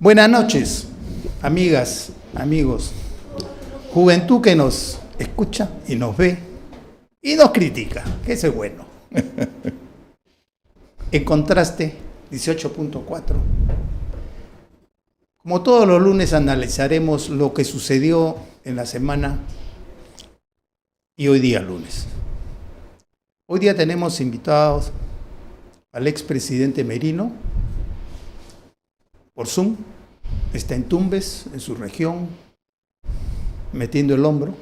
Buenas noches, amigas, amigos, juventud que nos escucha y nos ve y nos critica, que eso es bueno. En contraste, 18.4. Como todos los lunes analizaremos lo que sucedió en la semana y hoy día lunes. Hoy día tenemos invitados al expresidente Merino por Zoom. Está en Tumbes, en su región, metiendo el hombro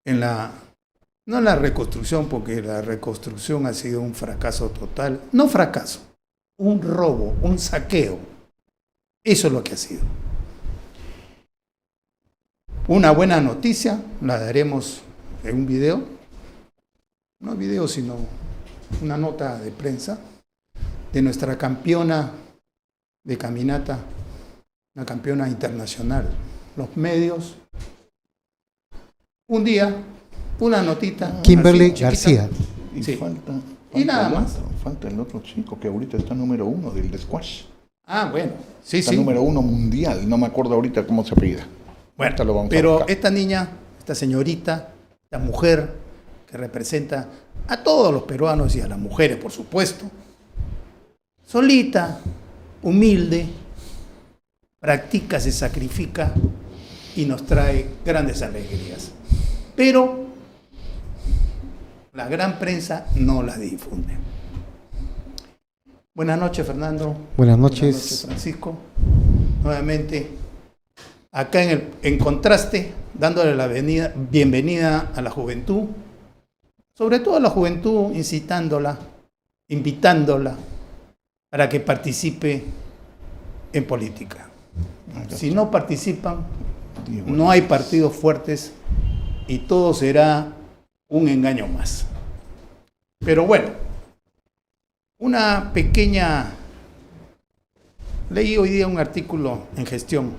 en no en la reconstrucción, porque la reconstrucción ha sido un fracaso total. No fracaso, un robo, un saqueo. Eso es lo que ha sido. Una buena noticia la daremos en un video, no video, sino una nota de prensa de nuestra campeona de caminata, una campeona internacional. Los medios, un día, una notita. Kimberly García. Y sí. falta Y nada más. Falta el otro chico que ahorita está número 1 del squash. Ah, bueno, sí, Está sí. número 1 mundial, no me acuerdo ahorita cómo se apellida. Bueno, Ahorita lo vamos a pero buscar. esta niña, esta señorita, esta mujer que representa a todos los peruanos y a las mujeres, por supuesto, solita, humilde, practica, se sacrifica y nos trae grandes alegrías. Pero la gran prensa no la difunde. Buenas noches, Fernando. Buenas Buenas noches. noches, Francisco. Nuevamente, acá en contraste, dándole la bienvenida a la juventud, sobre todo a la juventud, incitándola, invitándola para que participe en política. Si no participan, no hay partidos fuertes y todo será un engaño más. Pero bueno, una pequeña... Leí hoy día un artículo en Gestión,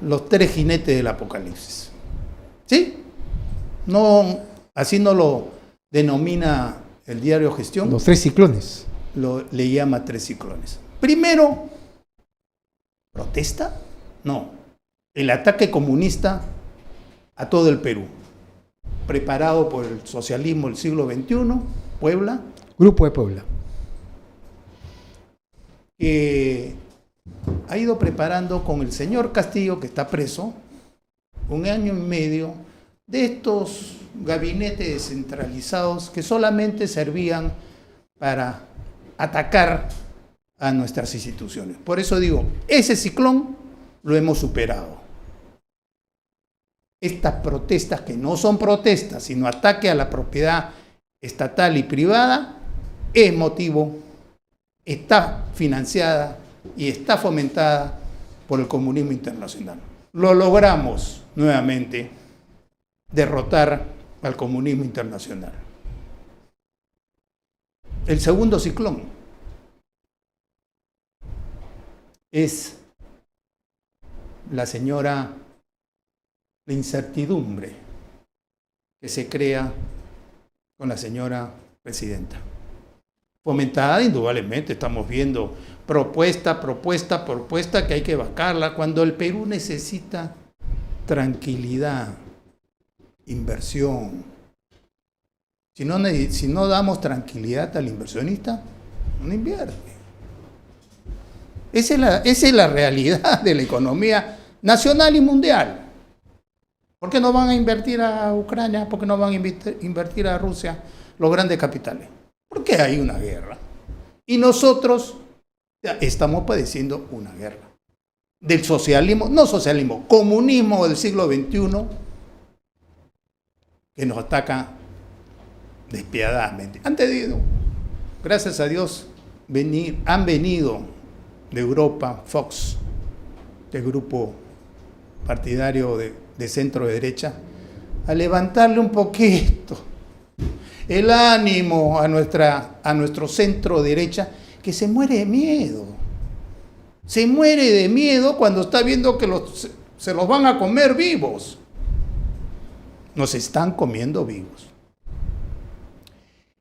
los 3 jinetes del apocalipsis. ¿Sí? No, así no lo denomina el diario Gestión. Los 3 ciclones. Le llama 3 ciclones. Primero, protesta. No, el ataque comunista a todo el Perú, preparado por el socialismo del siglo XXI, Puebla, Grupo de Puebla. que ha ido preparando con el señor Castillo, que está preso, 1 año y medio, de estos gabinetes descentralizados que solamente servían para atacar a nuestras instituciones. Por eso digo, ese ciclón lo hemos superado. Estas protestas, que no son protestas, sino ataque a la propiedad estatal y privada, es motivo, está financiada y está fomentada por el comunismo internacional. Lo logramos nuevamente derrotar al comunismo internacional. El segundo ciclón es la incertidumbre que se crea con la señora presidenta. Fomentada indudablemente, estamos viendo propuesta, que hay que vacarla, cuando el Perú necesita tranquilidad, inversión. Si no damos tranquilidad al inversionista, no invierte. Esa es la realidad de la economía nacional y mundial. ¿Por qué no van a invertir a Ucrania? ¿Por qué no van a invertir a Rusia los grandes capitales? Porque hay una guerra. Y nosotros estamos padeciendo una guerra. Del socialismo, no socialismo, comunismo del siglo XXI, que nos ataca despiadadamente. Gracias a Dios, han venido de Europa Fox, del grupo partidario de centro derecha, a levantarle un poquito el ánimo a nuestro centro derecha, que se muere de miedo. Se muere de miedo cuando está viendo que se los van a comer vivos. Nos están comiendo vivos.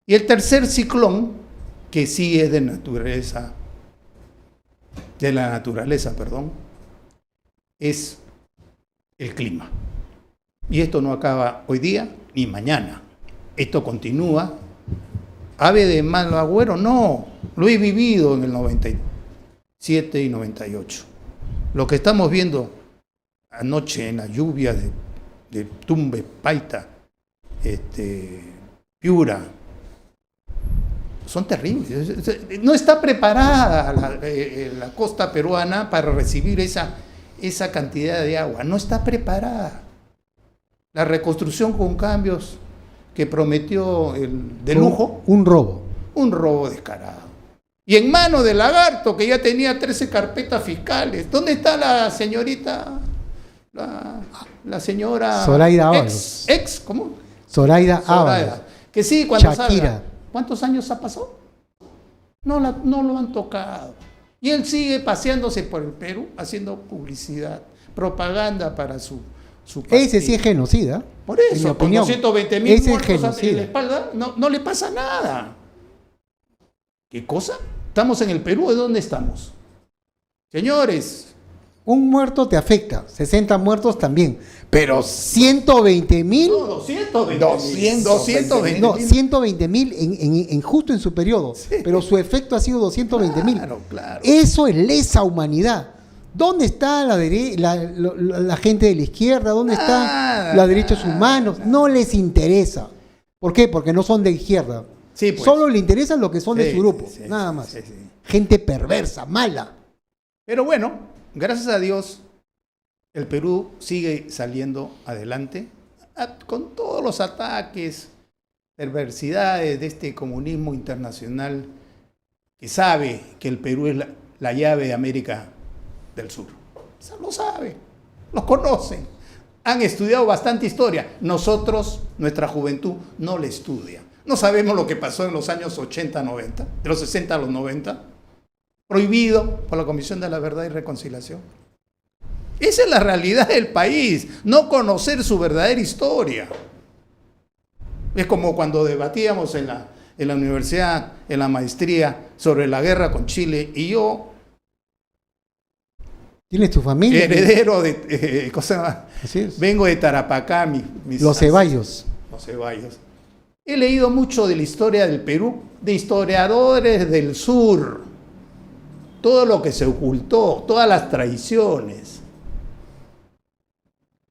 Y el tercer ciclón, que sí es de naturaleza de la naturaleza, perdón, es el clima. Y esto no acaba hoy día ni mañana. Esto continúa. ¿Ave de mal agüero? No, lo he vivido en el 97 y 98. Lo que estamos viendo anoche en la lluvia de Tumbes, Paita, Piura, son terribles. No está preparada la costa peruana para recibir esa cantidad de agua. No está preparada. La reconstrucción con cambios que prometió de lujo. Un robo. Un robo descarado. Y en manos de Lagarto, que ya tenía 13 carpetas fiscales. ¿Dónde está la señorita? La señora... Zoraida Ábalos. ¿Cómo? Zoraida Ábalos. Que sí, cuando Shakira. salga. ¿Cuántos años ha pasado? No lo han tocado. Y él sigue paseándose por el Perú, haciendo publicidad, propaganda para su partido. Ese sí es genocida. Por eso, en mi con opinión. 220.000 Ese es muertos en genocida. la espalda, no le pasa nada. ¿Qué cosa? ¿Estamos en el Perú? ¿De dónde estamos? Señores, Un muerto te afecta, 60 muertos también, pero 120.000, no, 220.000. no, 120.000 en justo en su periodo, Sí. pero su efecto ha sido 220.000. Claro. Eso es lesa humanidad. ¿Dónde está la gente de la izquierda? ¿Dónde están los derechos humanos? No les interesa. ¿Por qué? Porque no son de izquierda. Sí, pues. Solo le interesa lo que son de Sí, su grupo, sí, nada sí, más. sí, sí. Gente perversa, mala. Pero bueno, gracias a Dios, el Perú sigue saliendo adelante con todos los ataques, perversidades de este comunismo internacional que sabe que el Perú es la llave de América del Sur. Eso lo saben, lo conocen, han estudiado bastante historia. Nosotros, nuestra juventud, no la estudia. No sabemos lo que pasó en los años 80, 90, de los 60 a los 90, prohibido por la Comisión de la Verdad y Reconciliación. Esa es la realidad del país, no conocer su verdadera historia. Es como cuando debatíamos en la universidad, en la maestría, sobre la guerra con Chile, y yo, ¿Tienes tu familia? heredero de, Así es. vengo de Tarapacá, mis Los Ceballos. Los Ceballos. He leído mucho de la historia del Perú, de historiadores del sur, todo lo que se ocultó, todas las traiciones.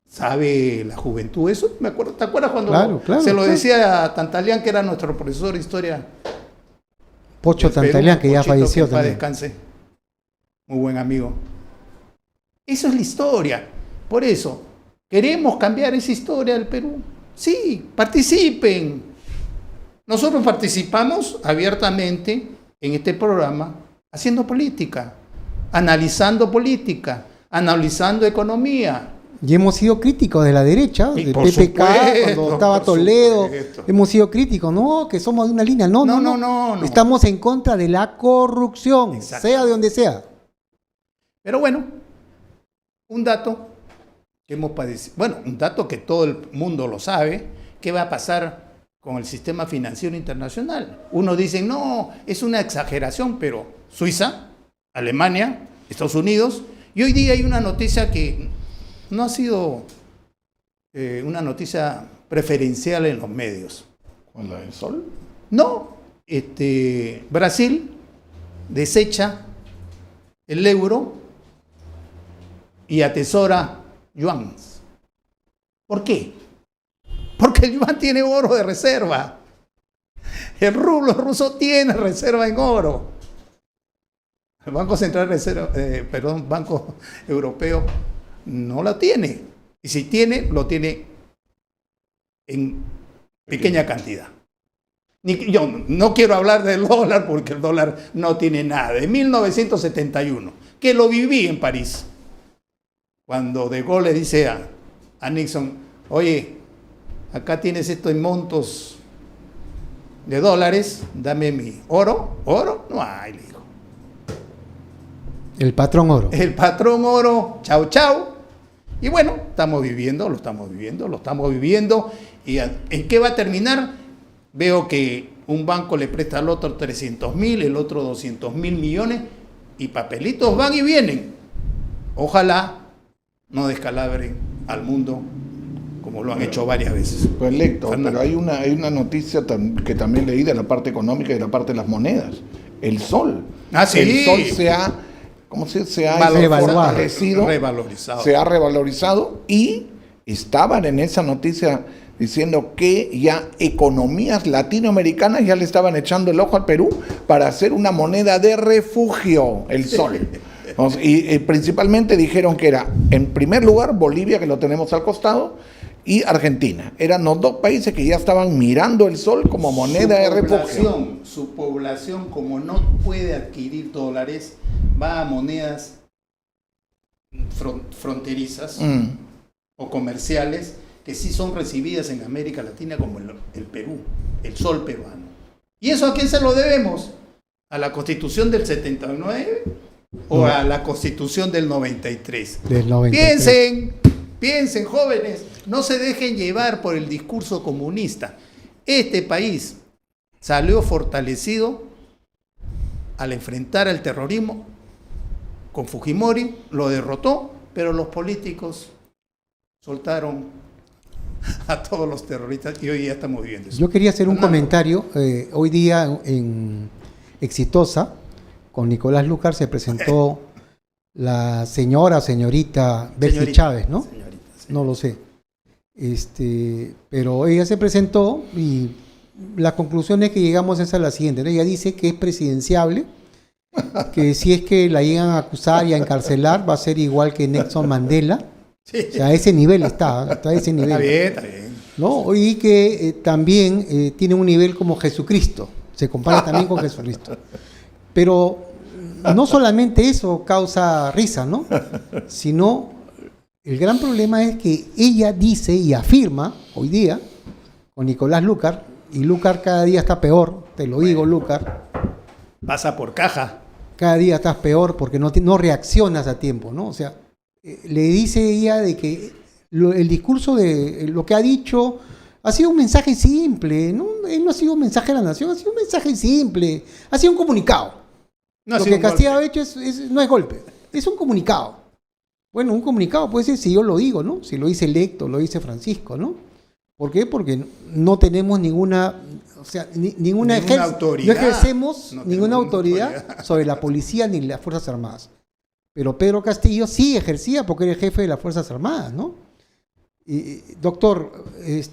¿Sabe la juventud eso? Me acuerdo, ¿te acuerdas cuando se lo decía a Tantalián, que era nuestro profesor de historia? Pocho del Perú, Tantalián, que ya Pochito, falleció que en paz también. descanse. Muy buen amigo. Eso es la historia. Por eso, ¿queremos cambiar esa historia del Perú? Sí, participen. Nosotros participamos abiertamente en este programa haciendo política, analizando economía. Y hemos sido críticos de la derecha, Y de por PPK, supuesto, cuando estaba por Toledo. supuesto. Hemos sido críticos, no, que somos de una línea. No. Estamos en contra de la corrupción, Exacto. sea de donde sea. Pero bueno, un dato que hemos padecido, bueno, un dato que todo el mundo lo sabe, ¿qué va a pasar con el sistema financiero internacional? Unos dicen, no, es una exageración, pero Suiza, Alemania, Estados Unidos, y hoy día hay una noticia que no ha sido una noticia preferencial en los medios. ¿Con la del sol? No, Brasil desecha el euro y atesora yuans. ¿Por qué? Porque el yuan tiene oro de reserva. El rublo ruso tiene reserva en oro. El Banco Central Banco Europeo no la tiene. Y si tiene, lo tiene en pequeña cantidad. Yo no quiero hablar del dólar porque el dólar no tiene nada. En 1971, que lo viví en París, cuando De Gaulle le dice a Nixon, oye, acá tienes esto en montos de dólares, dame mi oro. ¿Oro? No hay, le dijo. El patrón oro. El patrón oro, chau, chau. Y bueno, lo estamos viviendo. ¿Y en qué va a terminar? Veo que un banco le presta al otro 300.000, el otro 200.000 millones, y papelitos van y vienen. Ojalá no descalabren al mundo como lo han hecho varias veces. Pues Héctor, pero hay una noticia que también leí de la parte económica y de la parte de las monedas. El sol. Sí. El sol se ha fortalecido, revalorizado. Se ha revalorizado y estaban en esa noticia diciendo que ya economías latinoamericanas ya le estaban echando el ojo al Perú para hacer una moneda de refugio, el sol. Y principalmente dijeron que era, en primer lugar, Bolivia, que lo tenemos al costado, y Argentina. Eran los dos países que ya estaban mirando el sol como moneda de refugio. Su población, como no puede adquirir dólares, va a monedas fronterizas o comerciales que sí son recibidas en América Latina, como el Perú, el sol peruano. ¿Y eso a quién se lo debemos? ¿A la Constitución del 79 o a la Constitución del 93? Del 93. Piensen, jóvenes, no se dejen llevar por el discurso comunista. Este país salió fortalecido al enfrentar al terrorismo con Fujimori, lo derrotó, pero los políticos soltaron a todos los terroristas y hoy ya estamos viviendo eso. Yo quería hacer un comentario. Hoy día en Exitosa, con Nicolás Lucar, se presentó la señorita Betsy Chávez, ¿no? Señorita. No lo sé. Pero ella se presentó y la conclusión es que llegamos a la siguiente, ¿no? Ella dice que es presidenciable, que si es que la llegan a acusar y a encarcelar va a ser igual que Nelson Mandela. Sí. O sea, a ese nivel está a ese nivel. Está bien. ¿No? Y que también tiene un nivel como Jesucristo, se compara también con Jesucristo. Pero no solamente eso causa risa, ¿no? Sino el gran problema es que ella dice y afirma hoy día con Nicolás Lucar, y Lucar cada día está peor, te lo digo, Lucar. Pasa por caja. Cada día estás peor porque no reaccionas a tiempo, ¿no? O sea, le dice ella de que el discurso de lo que ha dicho ha sido un mensaje simple, ¿no? No ha sido un mensaje a la nación, ha sido un mensaje simple, ha sido un comunicado. Lo que Castilla ha hecho no es golpe, es un comunicado. Bueno, un comunicado puede ser si yo lo digo, ¿no? Si lo dice Lecto, lo dice Francisco, ¿no? ¿Por qué? Porque no tenemos ninguna autoridad. No ejercemos ninguna autoridad sobre la policía ni las Fuerzas Armadas. Pero Pedro Castillo sí ejercía porque era el jefe de las Fuerzas Armadas, ¿no? Doctor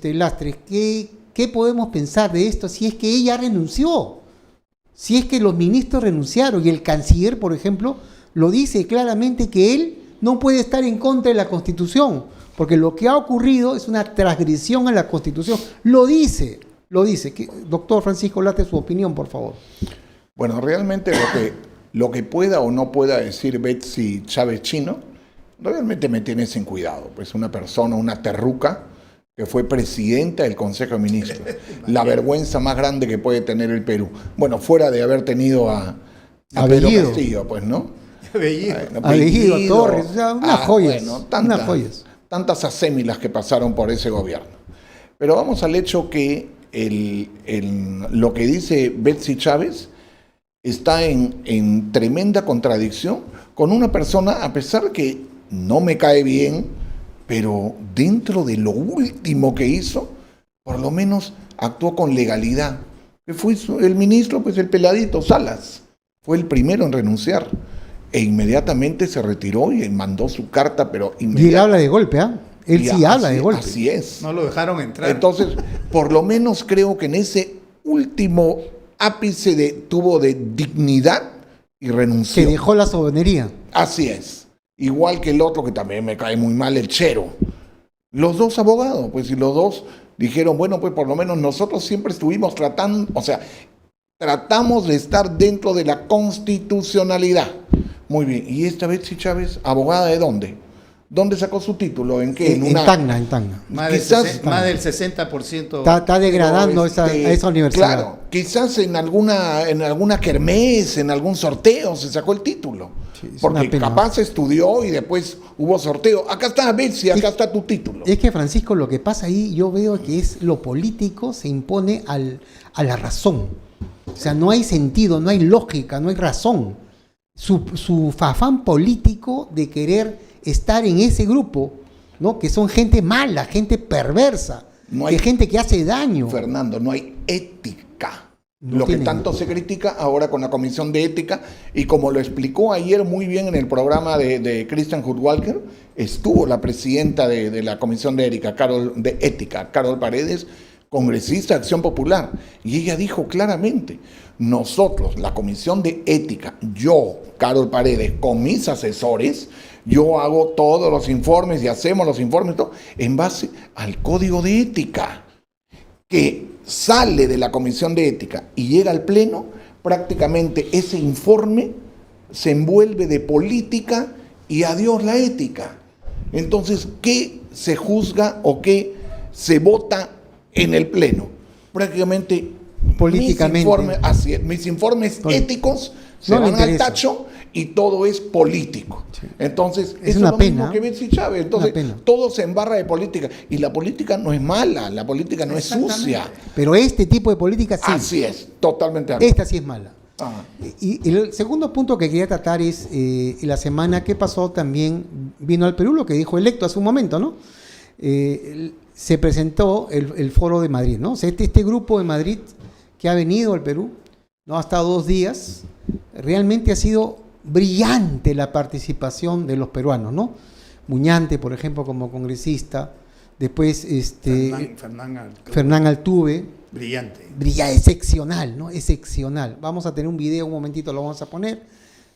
Lastres, ¿qué podemos pensar de esto si es que ella renunció? Si es que los ministros renunciaron y el canciller, por ejemplo, lo dice claramente que él no puede estar en contra de la Constitución, porque lo que ha ocurrido es una transgresión a la Constitución. Lo dice. Doctor Francisco Lastres, su opinión, por favor. Bueno, realmente lo que pueda o no pueda decir Betsy Chávez Chino, realmente me tiene sin cuidado. Pues una persona, una terruca, que fue presidenta del Consejo de Ministros. La vergüenza más grande que puede tener el Perú. Bueno, fuera de haber tenido a Pedro Castillo, pues, ¿no? Apellido, Torres, o sea, unas joyas. Bueno, unas joyas. Tantas asémilas que pasaron por ese gobierno. Pero vamos al hecho que lo que dice Betsy Chávez está en tremenda contradicción con una persona, a pesar que no me cae bien, pero dentro de lo último que hizo, por lo menos actuó con legalidad. Que fue el ministro, pues el peladito Salas, fue el primero en renunciar. E inmediatamente se retiró y mandó su carta, pero inmediatamente. Y él habla de golpe, ¿ah? Él sí habla de golpe. Así es. No lo dejaron entrar. Entonces, por lo menos creo que en ese último ápice tuvo de dignidad y renunció. Que dejó la soberanía. Así es. Igual que el otro que también me cae muy mal, el Chero. Los dos abogados, pues, y los dos dijeron, bueno, pues por lo menos nosotros siempre estuvimos tratando, o sea, tratamos de estar dentro de la constitucionalidad. Muy bien. ¿Y esta Betsy Chávez, abogada de dónde? ¿Dónde sacó su título? ¿En qué? En Tacna. Más del 60%. Está degradando esa universidad. Claro, quizás en alguna kermés, en algún sorteo se sacó el título. Sí, porque capaz estudió y después hubo sorteo. Acá está Betsy, acá está tu título. Es que, Francisco, lo que pasa ahí, yo veo que es lo político se impone a la razón. O sea, no hay sentido, no hay lógica, no hay razón. su afán político de querer estar en ese grupo, ¿no? Que son gente mala, gente perversa, gente que hace daño. Fernando, no hay ética. No lo que tienen. tanto se critica ahora con la Comisión de Ética, y como lo explicó ayer muy bien en el programa de Christian Hudwalker, estuvo la presidenta de la Comisión de Ética, Carol Paredes, congresista de Acción Popular, y ella dijo claramente: nosotros, la Comisión de Ética, yo, Carol Paredes, con mis asesores, yo hago todos los informes y hacemos los informes todo, en base al Código de Ética, que sale de la Comisión de Ética y llega al Pleno. Prácticamente ese informe se envuelve de política y adiós la ética. Entonces, ¿qué se juzga o qué se vota en el Pleno? Prácticamente Políticamente. mis informes éticos se No le van al interesa. tacho y todo es político. Sí. Entonces, Es eso una es lo pena. mismo que Betsy Chávez. Entonces, Una pena. todo se embarra de política. Y la política no es mala, la política no es sucia. Pero este tipo de política sí. Así es, totalmente de acuerdo. Esta sí es mala. Ah. Y el segundo punto que quería tratar es la semana que pasó también vino al Perú lo que dijo Electo hace un momento, ¿no? Se presentó el Foro de Madrid, ¿no? O sea, este grupo de Madrid que ha venido al Perú, ¿no? Ha estado 2 días, realmente ha sido brillante la participación de los peruanos, ¿no? Muñante, por ejemplo, como congresista, después Fernán Altuve, Brillante. excepcional, ¿no? Excepcional. Vamos a tener un video, un momentito lo vamos a poner,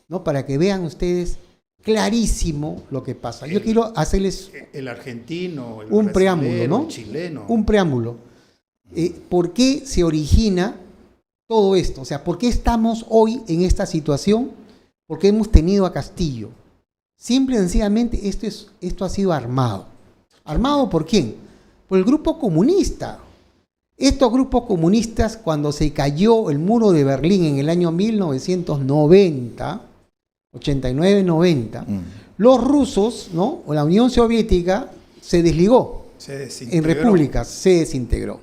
¿no? Para que vean ustedes clarísimo lo que pasa. Yo quiero hacerles El argentino, el un preámbulo, ¿no? el chileno. Un preámbulo. ¿Por qué se origina todo esto? O sea, ¿por qué estamos hoy en esta situación? Porque hemos tenido a Castillo. Simple y sencillamente esto ha sido armado. ¿Armado por quién? Por el grupo comunista. Estos grupos comunistas, cuando se cayó el muro de Berlín en el año 1990, 89-90, los rusos, ¿no? O la Unión Soviética se desligó en repúblicas, se desintegró.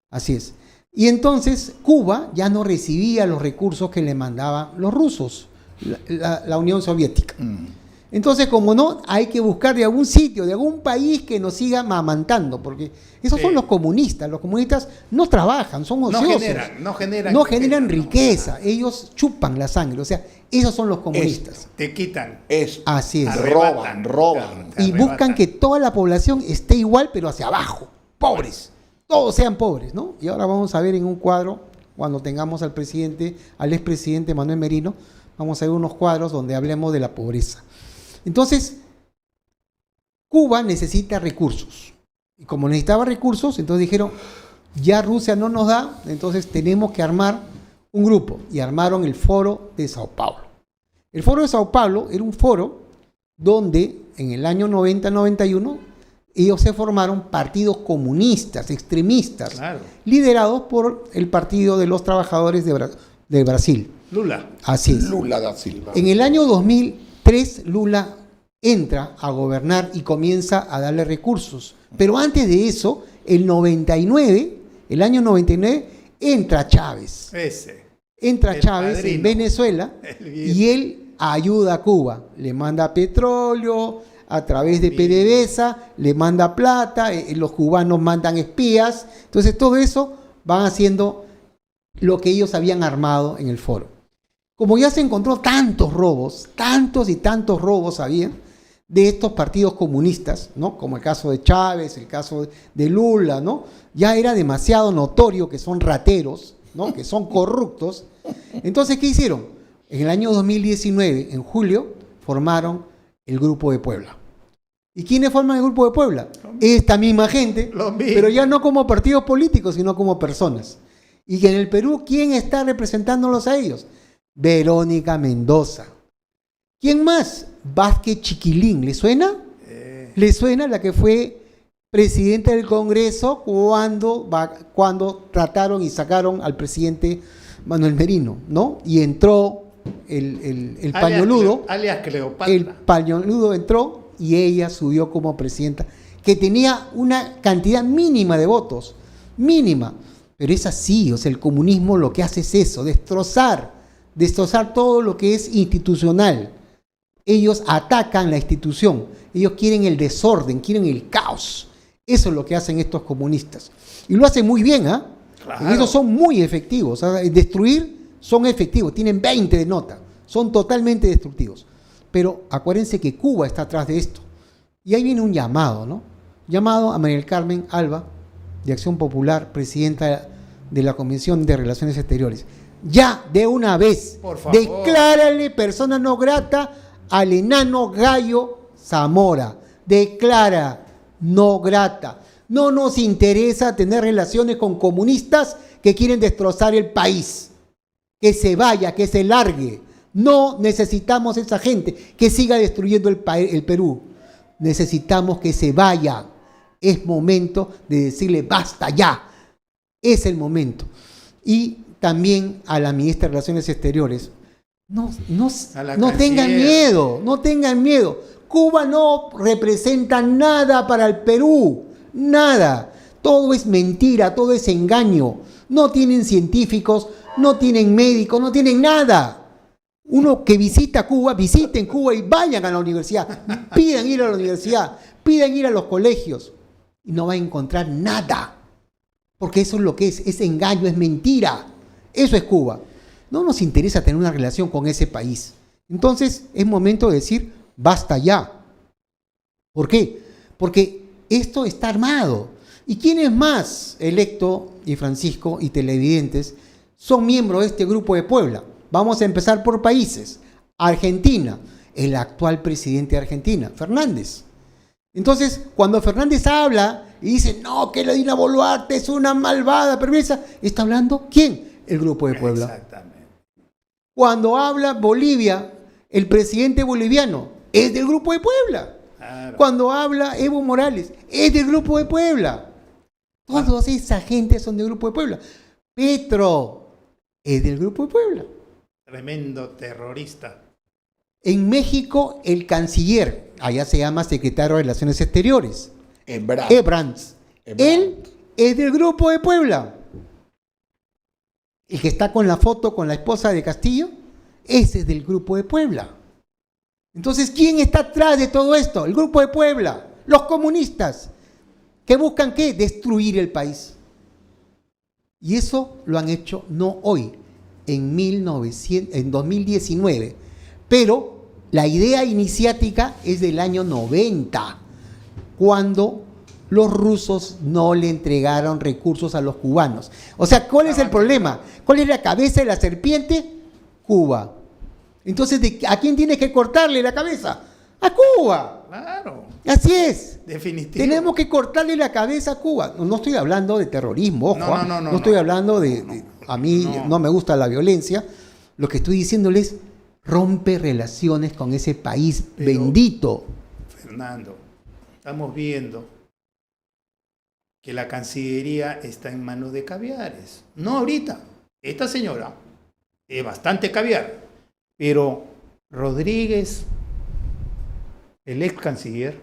Así es. Y entonces Cuba ya no recibía los recursos que le mandaban los rusos, la Unión Soviética. Entonces, como no, hay que buscar de algún sitio, de algún país que nos siga mamantando, porque esos son los comunistas. Los comunistas no trabajan, son ociosos. No generan riqueza, ellos chupan la sangre. O sea, esos son los comunistas. Te quitan. Así es. Roban. Y buscan que toda la población esté igual, pero hacia abajo. Pobres. Todos sean pobres, ¿no? Y ahora vamos a ver en un cuadro, cuando tengamos al expresidente Manuel Merino, vamos a ver unos cuadros donde hablemos de la pobreza. Entonces, Cuba necesita recursos. Y como necesitaba recursos, entonces dijeron, ya Rusia no nos da, entonces tenemos que armar un grupo. Y armaron el Foro de Sao Paulo. El Foro de Sao Paulo era un foro donde en el año 90-91 ellos se formaron partidos comunistas, extremistas, claro, liderados por el Partido de los Trabajadores de Brasil. Lula. Así es. Lula da Silva. En el año 2003, Lula entra a gobernar y comienza a darle recursos. Pero antes de eso, el año 99, entra Chávez. Entra el Chávez padrino. en Venezuela y él ayuda a Cuba. Le manda petróleo a través de PDVSA, le manda plata, los cubanos mandan espías. Entonces todo eso van haciendo lo que ellos habían armado en el foro. Como ya se encontró tantos robos, tantos y tantos robos había de estos partidos comunistas, ¿no? Como el caso de Chávez, el caso de Lula, ¿no? Ya era demasiado notorio que son rateros, ¿no? Que son corruptos. Entonces, ¿qué hicieron? En el año 2019, en julio, formaron el Grupo de Puebla. ¿Y quiénes forman el Grupo de Puebla? Esta misma gente, pero ya no como partidos políticos, sino como personas. Y que en el Perú, ¿quién está representándolos a ellos? Verónica Mendoza. ¿Quién más? Vázquez Chiquilín. ¿Le suena? ¿Le suena? La que fue presidenta del Congreso cuando trataron y sacaron al presidente Manuel Merino, ¿no? Y entró el pañoludo. Alias Cleopatra. El pañoludo entró y ella subió como presidenta, que tenía una cantidad mínima de votos. Mínima. Pero es así, o sea, el comunismo lo que hace es eso, destrozar destrozar todo lo que es institucional. Ellos atacan la institución, ellos quieren el desorden, quieren el caos. Eso es lo que hacen estos comunistas. Y lo hacen muy bien, ¿ah? Claro. En eso son muy efectivos. En destruir son efectivos, tienen 20 de nota, son totalmente destructivos. Pero acuérdense que Cuba está atrás de esto. Y ahí viene un llamado, ¿no? Llamado a María del Carmen Alba, de Acción Popular, presidenta de la Comisión de Relaciones Exteriores. Ya, de una vez, por favor, declárale persona no grata al enano Gallo Zamora. Declara no grata. No nos interesa tener relaciones con comunistas que quieren destrozar el país. Que se vaya, que se largue. No necesitamos esa gente que siga destruyendo el Perú. Necesitamos que se vaya. Es momento de decirle basta ya. Es el momento. Y también a la ministra de Relaciones Exteriores. No tengan miedo, no tengan miedo. Cuba no representa nada para el Perú. Nada. Todo es mentira, todo es engaño. No tienen científicos, no tienen médicos, no tienen nada. Uno que visita Cuba, visiten Cuba y vayan a la universidad. Pidan ir a la universidad, pidan ir a los colegios. Y no va a encontrar nada. Porque eso es lo que es engaño, es mentira. Eso es Cuba. No nos interesa tener una relación con ese país. Entonces es momento de decir, basta ya. ¿Por qué? Porque esto está armado. ¿Y quiénes más, Electo y Francisco y televidentes, son miembros de este Grupo de Puebla? Vamos a empezar por países. Argentina, el actual presidente de Argentina, Fernández. Entonces, cuando Fernández habla y dice, no, que la Dina Boluarte es una malvada, perversa, ¿está hablando quién? El Grupo de Puebla. Exactamente. Cuando habla Bolivia, el presidente boliviano es del Grupo de Puebla. Claro. Cuando habla Evo Morales, es del Grupo de Puebla. Toda esa gente son del Grupo de Puebla. Petro es del Grupo de Puebla. Tremendo terrorista. En México, el canciller, allá se llama secretario de Relaciones Exteriores, Ebrard. él es del Grupo de Puebla. El que está con la foto con la esposa de Castillo, ese es del Grupo de Puebla. Entonces, ¿quién está atrás de todo esto? El Grupo de Puebla, los comunistas, que buscan ¿qué? Destruir el país. Y eso lo han hecho no hoy, en 2019. Pero la idea iniciática es del año 90, cuando los rusos no le entregaron recursos a los cubanos. O sea, ¿cuál es el problema? ¿Cuál es la cabeza de la serpiente? Cuba. Entonces, ¿a quién tienes que cortarle la cabeza? ¡A Cuba! Claro. Así es. Definitivo. Tenemos que cortarle la cabeza a Cuba. No estoy hablando de terrorismo, ojo. No estoy hablando de... A mí no me gusta la violencia. Lo que estoy diciéndoles, rompe relaciones con ese país bendito. Fernando, estamos viendo que la Cancillería está en manos de caviares. No ahorita. Esta señora es bastante caviar. Pero Rodríguez, el ex canciller,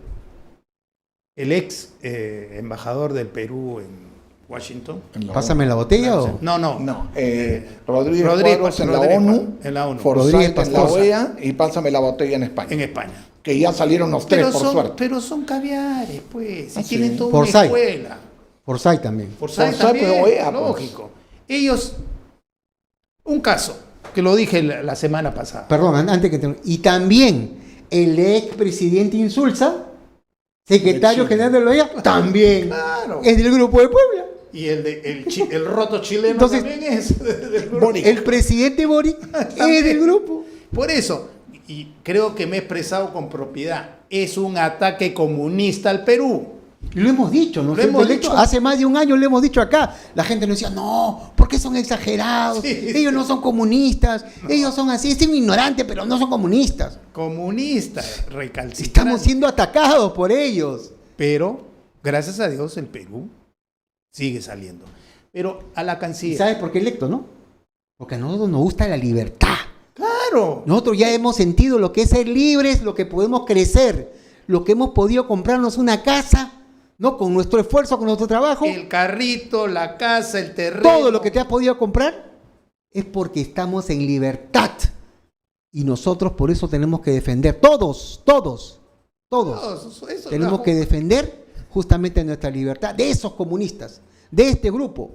el ex embajador del Perú en Washington. ¿Pásame la botella o...? No. Rodríguez Cuadros en la ONU. Forsyth en la OEA y pásame la botella en España. En España. Que ya salieron los tres, por suerte. Pero son caviares, pues. Y Sí. tienen toda Forsyth. una escuela. Forsyth también. Forsyth también, OEA, pues. lógico. Ellos, un caso, que lo dije la semana pasada. Perdón, antes que te... Y también el expresidente Insulza, secretario general de la OEA, también Claro. es del Grupo de Puebla. Y el roto chileno Entonces, también es del grupo. El presidente Boric es del grupo. Por eso, y creo que me he expresado con propiedad, es un ataque comunista al Perú. Lo hemos dicho, ¿no? Lo hemos dicho. Hace más de un año lo hemos dicho acá. La gente nos decía, no, porque son exagerados, Sí, ellos no son comunistas, ellos son así, son ignorantes, pero no son comunistas. Comunista, recalcitrante. Estamos siendo atacados por ellos. Pero, gracias a Dios, el Perú sigue saliendo. Pero a la ¿Y Canciller... sabes por qué electo, no? Porque a nosotros nos gusta la libertad. ¡Claro! Nosotros ya hemos sentido lo que es ser libres, lo que podemos crecer, lo que hemos podido comprarnos una casa, ¿no? Con nuestro esfuerzo, con nuestro trabajo. El carrito, la casa, el terreno. Todo lo que te has podido comprar, es porque estamos en libertad. Y nosotros por eso tenemos que defender, todos, Eso, tenemos que defender justamente nuestra libertad de esos comunistas, de este grupo.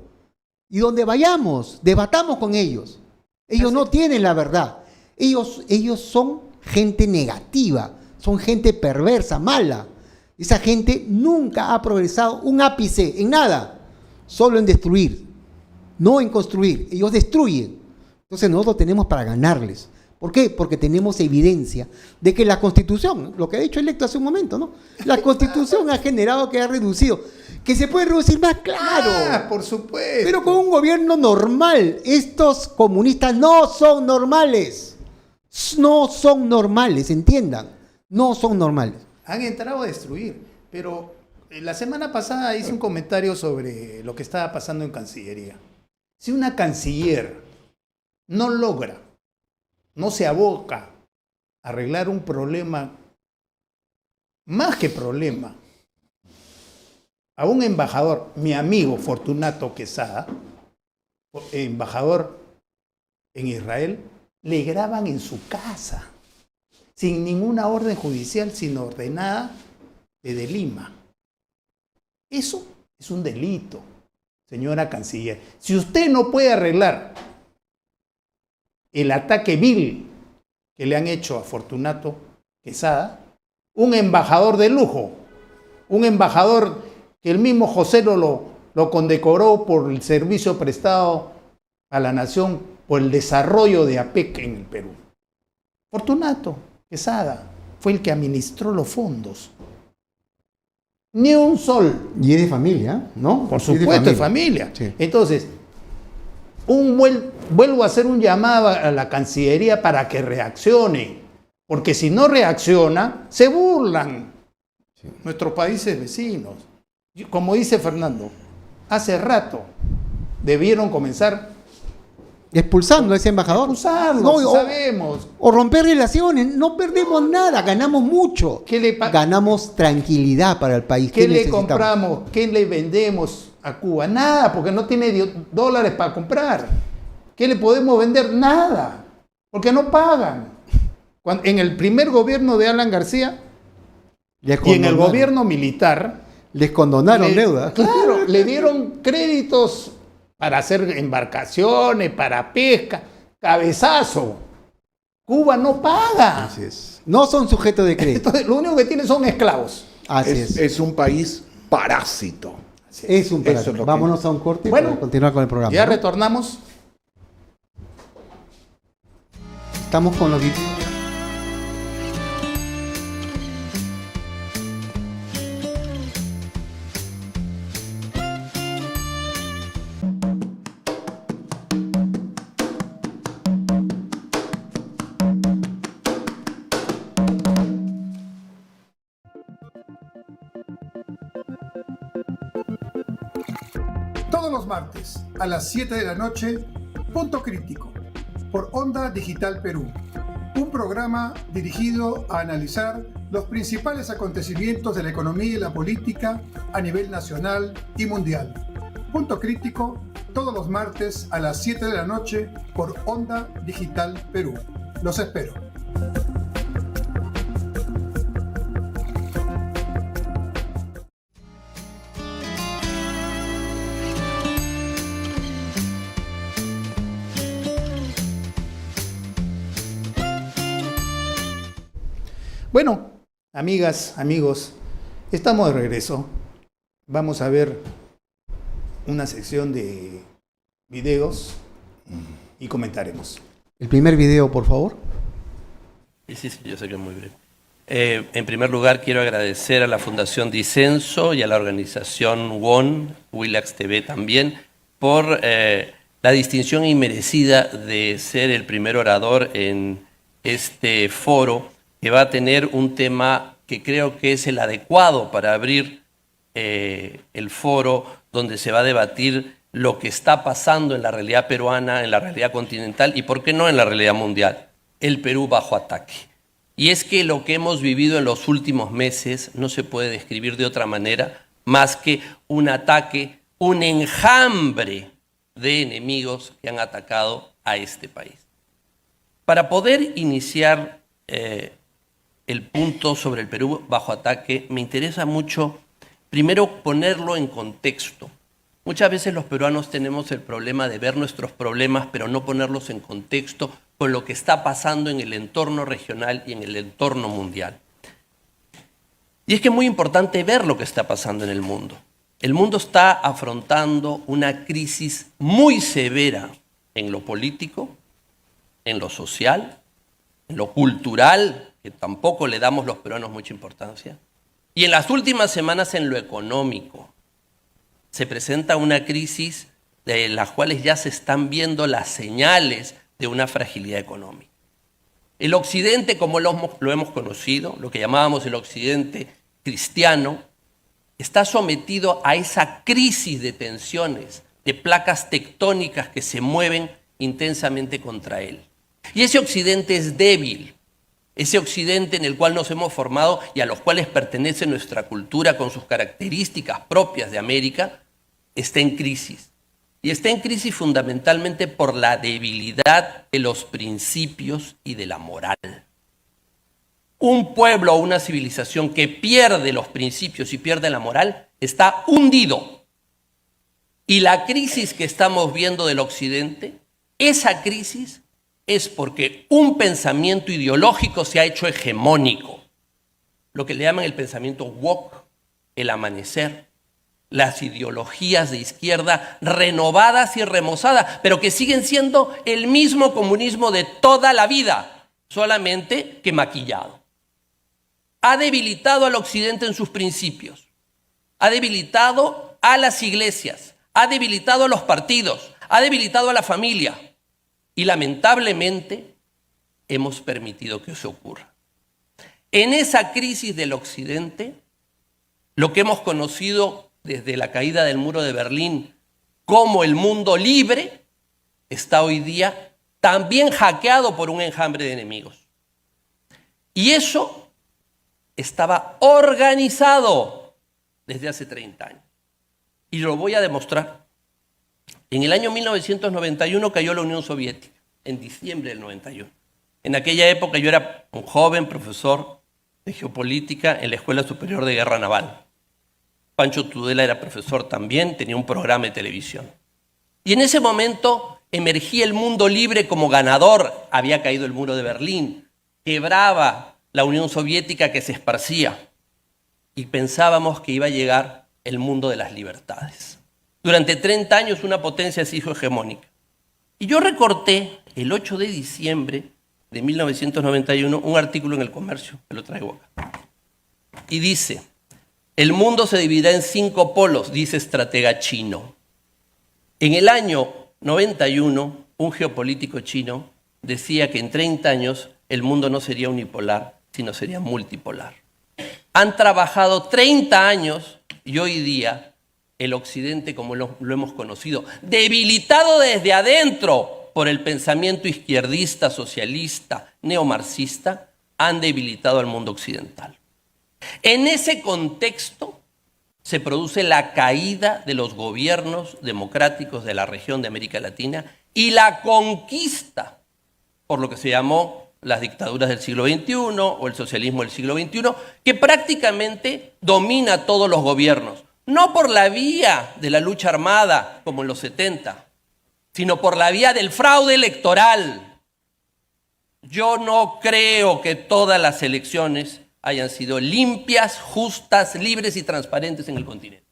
Y donde vayamos, debatamos con ellos. Ellos no tienen la verdad. Ellos son gente negativa, son gente perversa, mala. Esa gente nunca ha progresado un ápice en nada, solo en destruir, no en construir. Ellos destruyen. Entonces nosotros tenemos para ganarles. ¿Por qué? Porque tenemos evidencia de que la Constitución, lo que ha dicho Electo hace un momento, ¿no? La Constitución ha generado que ha reducido. ¿Que se puede reducir más? ¡Claro! Por supuesto. Pero con un gobierno normal. Estos comunistas no son normales. No son normales, entiendan. No son normales. Han entrado a destruir. Pero la semana pasada hice un comentario sobre lo que estaba pasando en Cancillería. Si una canciller no logra, no se aboca a arreglar un problema, más que problema, a un embajador, mi amigo Fortunato Quesada, embajador en Israel, le graban en su casa, sin ninguna orden judicial, sino ordenada desde Lima. Eso es un delito, señora canciller. Si usted no puede arreglar el ataque vil que le han hecho a Fortunato Quesada, un embajador de lujo, un embajador que el mismo José lo condecoró por el servicio prestado a la nación, por el desarrollo de APEC en el Perú. Fortunato Quesada fue el que administró los fondos. Ni un sol. Y es de familia, ¿no? Por supuesto, es familia. Sí. Entonces, vuelvo a hacer un llamado a la Cancillería para que reaccione, porque si no reacciona, se burlan nuestros países vecinos. Como dice Fernando, hace rato debieron comenzar expulsando a ese embajador. expulsarlo, No, sabemos. O romper relaciones. No perdemos nada, ganamos mucho. Ganamos tranquilidad para el país. ¿Qué le compramos? ¿Qué le vendemos a Cuba? Nada, porque no tiene dólares para comprar. ¿Qué le podemos vender? Nada, porque no pagan. En el primer gobierno de Alan García y en el gobierno militar les condonaron deuda. Claro, le dieron créditos para hacer embarcaciones, para pesca, cabezazo. Cuba no paga. Así es. No son sujetos de crédito. Entonces, lo único que tienen son esclavos. Así es. Es un país parásito. Es un parásito. Eso es lo que- Vámonos a un corte Bueno, para continuar con el programa. Ya ¿no? retornamos. Estamos con los videos. Todos los martes a las 7 de la noche, Punto Crítico, por Onda Digital Perú. Un programa dirigido a analizar los principales acontecimientos de la economía y la política a nivel nacional y mundial. Punto Crítico, todos los martes a las 7 de la noche por Onda Digital Perú. Los espero. Bueno, amigas, amigos, estamos de regreso. Vamos a ver una sección de videos y comentaremos. El primer video, por favor. Sí, yo sé que es muy breve. En primer lugar, quiero agradecer a la Fundación Disenso y a la organización WON, Willax TV también, por la distinción inmerecida de ser el primer orador en este foro, que va a tener un tema que creo que es el adecuado para abrir el foro, donde se va a debatir lo que está pasando en la realidad peruana, en la realidad continental y, ¿por qué no, en la realidad mundial? El Perú bajo ataque. Y es que lo que hemos vivido en los últimos meses no se puede describir de otra manera más que un ataque, un enjambre de enemigos que han atacado a este país. Para poder iniciar el punto sobre el Perú bajo ataque, me interesa mucho, primero, ponerlo en contexto. Muchas veces los peruanos tenemos el problema de ver nuestros problemas, pero no ponerlos en contexto con lo que está pasando en el entorno regional y en el entorno mundial. Y es que es muy importante ver lo que está pasando en el mundo. El mundo está afrontando una crisis muy severa en lo político, en lo social, en lo cultural, que tampoco le damos los peruanos mucha importancia, y en las últimas semanas en lo económico. Se presenta una crisis de las cuales ya se están viendo las señales de una fragilidad económica. El Occidente, como lo hemos conocido, lo que llamábamos el Occidente cristiano, está sometido a esa crisis de tensiones, de placas tectónicas que se mueven intensamente contra él. Y ese Occidente es débil, ese Occidente en el cual nos hemos formado y a los cuales pertenece nuestra cultura con sus características propias de América, está en crisis. Y está en crisis fundamentalmente por la debilidad de los principios y de la moral. Un pueblo o una civilización que pierde los principios y pierde la moral está hundido. Y la crisis que estamos viendo del Occidente, esa crisis es porque un pensamiento ideológico se ha hecho hegemónico. Lo que le llaman el pensamiento woke, el amanecer, las ideologías de izquierda renovadas y remozadas, pero que siguen siendo el mismo comunismo de toda la vida, solamente que maquillado. Ha debilitado al Occidente en sus principios, ha debilitado a las iglesias, ha debilitado a los partidos, ha debilitado a la familia y lamentablemente hemos permitido que eso ocurra. En esa crisis del Occidente, lo que hemos conocido desde la caída del muro de Berlín como el mundo libre está hoy día también hackeado por un enjambre de enemigos. Y eso estaba organizado desde hace 30 años. Y lo voy a demostrar. En el año 1991 cayó la Unión Soviética, en diciembre del 91. En aquella época yo era un joven profesor de geopolítica en la Escuela Superior de Guerra Naval. Pancho Tudela era profesor también, tenía un programa de televisión. Y en ese momento emergía el mundo libre como ganador. Había caído el muro de Berlín, quebraba la Unión Soviética que se esparcía. Y pensábamos que iba a llegar el mundo de las libertades. Durante 30 años una potencia se hizo hegemónica. Y yo recorté el 8 de diciembre de 1991 un artículo en El Comercio, que lo traigo acá. Y dice: el mundo se dividirá en 5 polos, dice estratega chino. En el año 91, un geopolítico chino decía que en 30 años el mundo no sería unipolar, sino sería multipolar. Han trabajado 30 años y hoy día el Occidente, como lo hemos conocido, debilitado desde adentro por el pensamiento izquierdista, socialista, neomarxista, han debilitado al mundo occidental. En ese contexto se produce la caída de los gobiernos democráticos de la región de América Latina y la conquista por lo que se llamó las dictaduras del siglo XXI o el socialismo del siglo XXI, que prácticamente domina todos los gobiernos, no por la vía de la lucha armada como en los 70, sino por la vía del fraude electoral. Yo no creo que todas las elecciones hayan sido limpias, justas, libres y transparentes en el continente.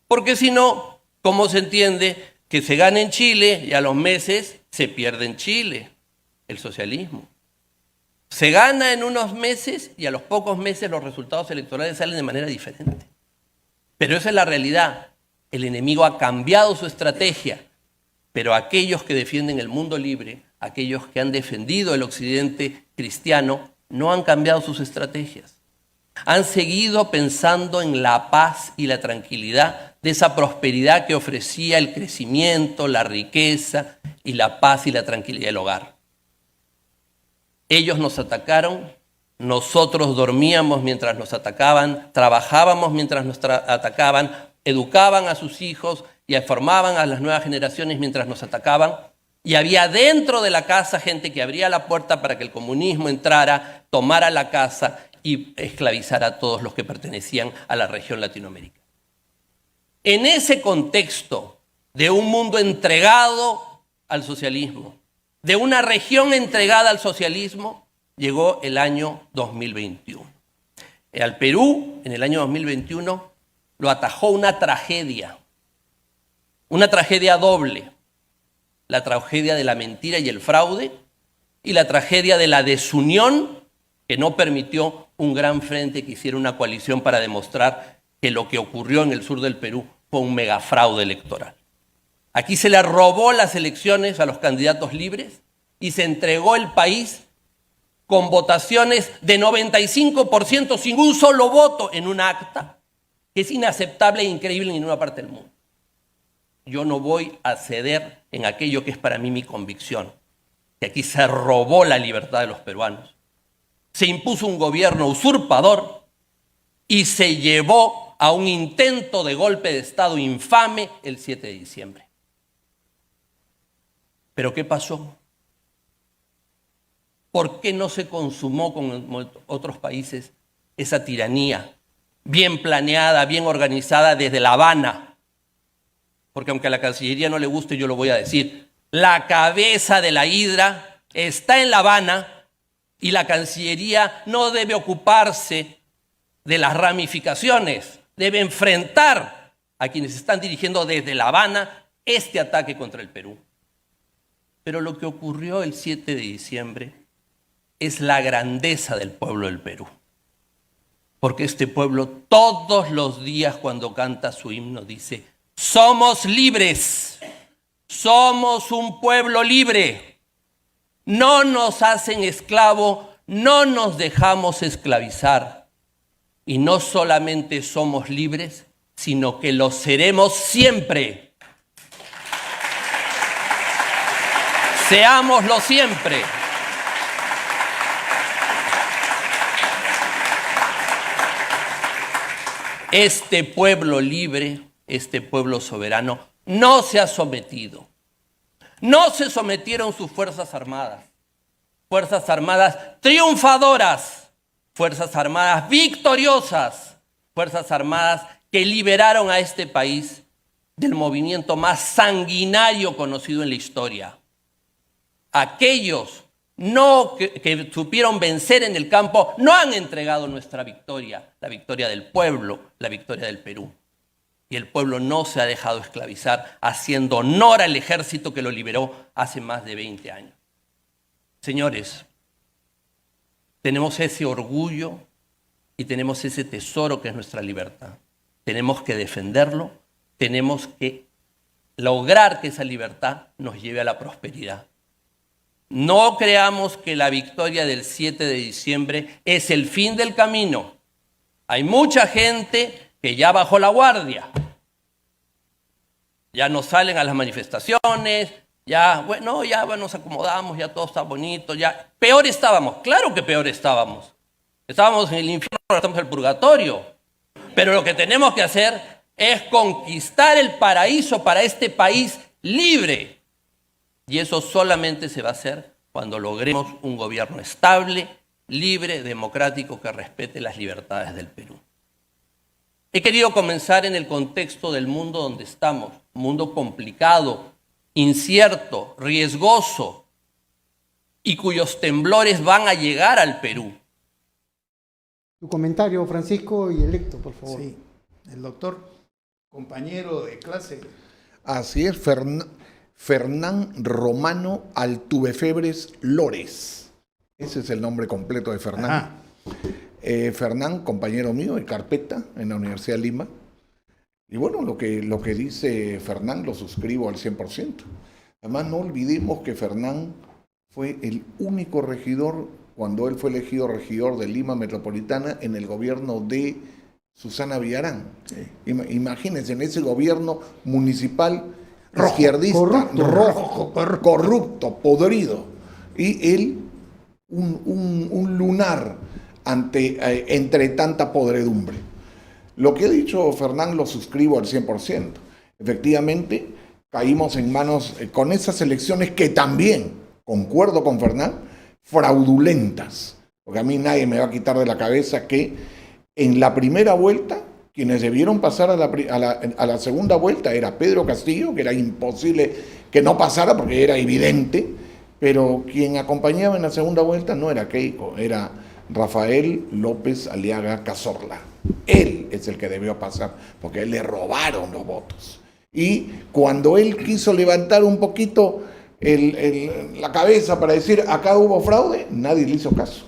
Porque si no, ¿cómo se entiende que se gana en Chile y a los meses se pierde en Chile el socialismo? Se gana en unos meses y a los pocos meses los resultados electorales salen de manera diferente. Pero esa es la realidad. El enemigo ha cambiado su estrategia, pero aquellos que defienden el mundo libre, aquellos que han defendido el occidente cristiano, no han cambiado sus estrategias. Han seguido pensando en la paz y la tranquilidad de esa prosperidad que ofrecía el crecimiento, la riqueza y la paz y la tranquilidad del hogar. Ellos nos atacaron, nosotros dormíamos mientras nos atacaban, trabajábamos mientras nos atacaban, educaban a sus hijos y formaban a las nuevas generaciones mientras nos atacaban. Y había dentro de la casa gente que abría la puerta para que el comunismo entrara, tomara la casa y esclavizara a todos los que pertenecían a la región latinoamericana. En ese contexto de un mundo entregado al socialismo, de una región entregada al socialismo, llegó el año 2021. Al Perú, en el año 2021, lo atajó una tragedia doble: la tragedia de la mentira y el fraude, y la tragedia de la desunión, que no permitió un gran frente que hiciera una coalición para demostrar que lo que ocurrió en el sur del Perú fue un megafraude electoral. Aquí se le robó las elecciones a los candidatos libres y se entregó el país con votaciones de 95% sin un solo voto en un acta, que es inaceptable e increíble en ninguna parte del mundo. Yo no voy a ceder en aquello que es para mí mi convicción, que aquí se robó la libertad de los peruanos, se impuso un gobierno usurpador y se llevó a un intento de golpe de Estado infame el 7 de diciembre. ¿Pero qué pasó? ¿Por qué no se consumó con otros países esa tiranía bien planeada, bien organizada desde La Habana? Porque aunque a la Cancillería no le guste, yo lo voy a decir. La cabeza de la hidra está en La Habana y la Cancillería no debe ocuparse de las ramificaciones, debe enfrentar a quienes están dirigiendo desde La Habana este ataque contra el Perú. Pero lo que ocurrió el 7 de diciembre es la grandeza del pueblo del Perú. Porque este pueblo todos los días cuando canta su himno dice: somos libres, somos un pueblo libre, no nos hacen esclavo, no nos dejamos esclavizar. Y no solamente somos libres, sino que lo seremos siempre. Seámoslo siempre. Este pueblo libre, este pueblo soberano, no se ha sometido. No se sometieron sus fuerzas armadas triunfadoras, fuerzas armadas victoriosas, fuerzas armadas que liberaron a este país del movimiento más sanguinario conocido en la historia. Aquellos que supieron vencer en el campo no han entregado nuestra victoria, la victoria del pueblo, la victoria del Perú. Y el pueblo no se ha dejado esclavizar, haciendo honor al ejército que lo liberó hace más de 20 años. Señores, tenemos ese orgullo y tenemos ese tesoro que es nuestra libertad. Tenemos que defenderlo, tenemos que lograr que esa libertad nos lleve a la prosperidad. No creamos que la victoria del 7 de diciembre es el fin del camino. Hay mucha gente que ya bajó la guardia. Ya no salen a las manifestaciones, ya nos acomodamos, ya todo está bonito, ya. Peor estábamos, claro que peor estábamos. Estábamos en el infierno, ahora estamos en el purgatorio. Pero lo que tenemos que hacer es conquistar el paraíso para este país libre. Y eso solamente se va a hacer cuando logremos un gobierno estable, libre, democrático, que respete las libertades del Perú. He querido comenzar en el contexto del mundo donde estamos, un mundo complicado, incierto, riesgoso, y cuyos temblores van a llegar al Perú. Tu comentario, Francisco, y electo, por favor. Sí, el doctor, compañero de clase. Así es, Fernán Romano Altubefebres Lores. Ese es el nombre completo de Fernán. Fernán, compañero mío de carpeta en la Universidad de Lima. Y bueno, lo que dice Fernán lo suscribo al 100%. Además, no olvidemos que Fernán fue el único regidor, cuando él fue elegido regidor de Lima Metropolitana, en el gobierno de Susana Villarán. Sí. Imagínense, en ese gobierno municipal izquierdista, corrupto, podrido. Y él, un lunar entre tanta podredumbre. Lo que ha dicho Fernán lo suscribo al 100%. Efectivamente, caímos en manos con esas elecciones que también, concuerdo con Fernán, fraudulentas. Porque a mí nadie me va a quitar de la cabeza que en la primera vuelta, quienes debieron pasar a la segunda vuelta era Pedro Castillo, que era imposible que no pasara porque era evidente, pero quien acompañaba en la segunda vuelta no era Keiko, era Rafael López Aliaga Cazorla. Él es el que debió pasar, porque a él le robaron los votos. Y cuando él quiso levantar un poquito la cabeza para decir acá hubo fraude, nadie le hizo caso.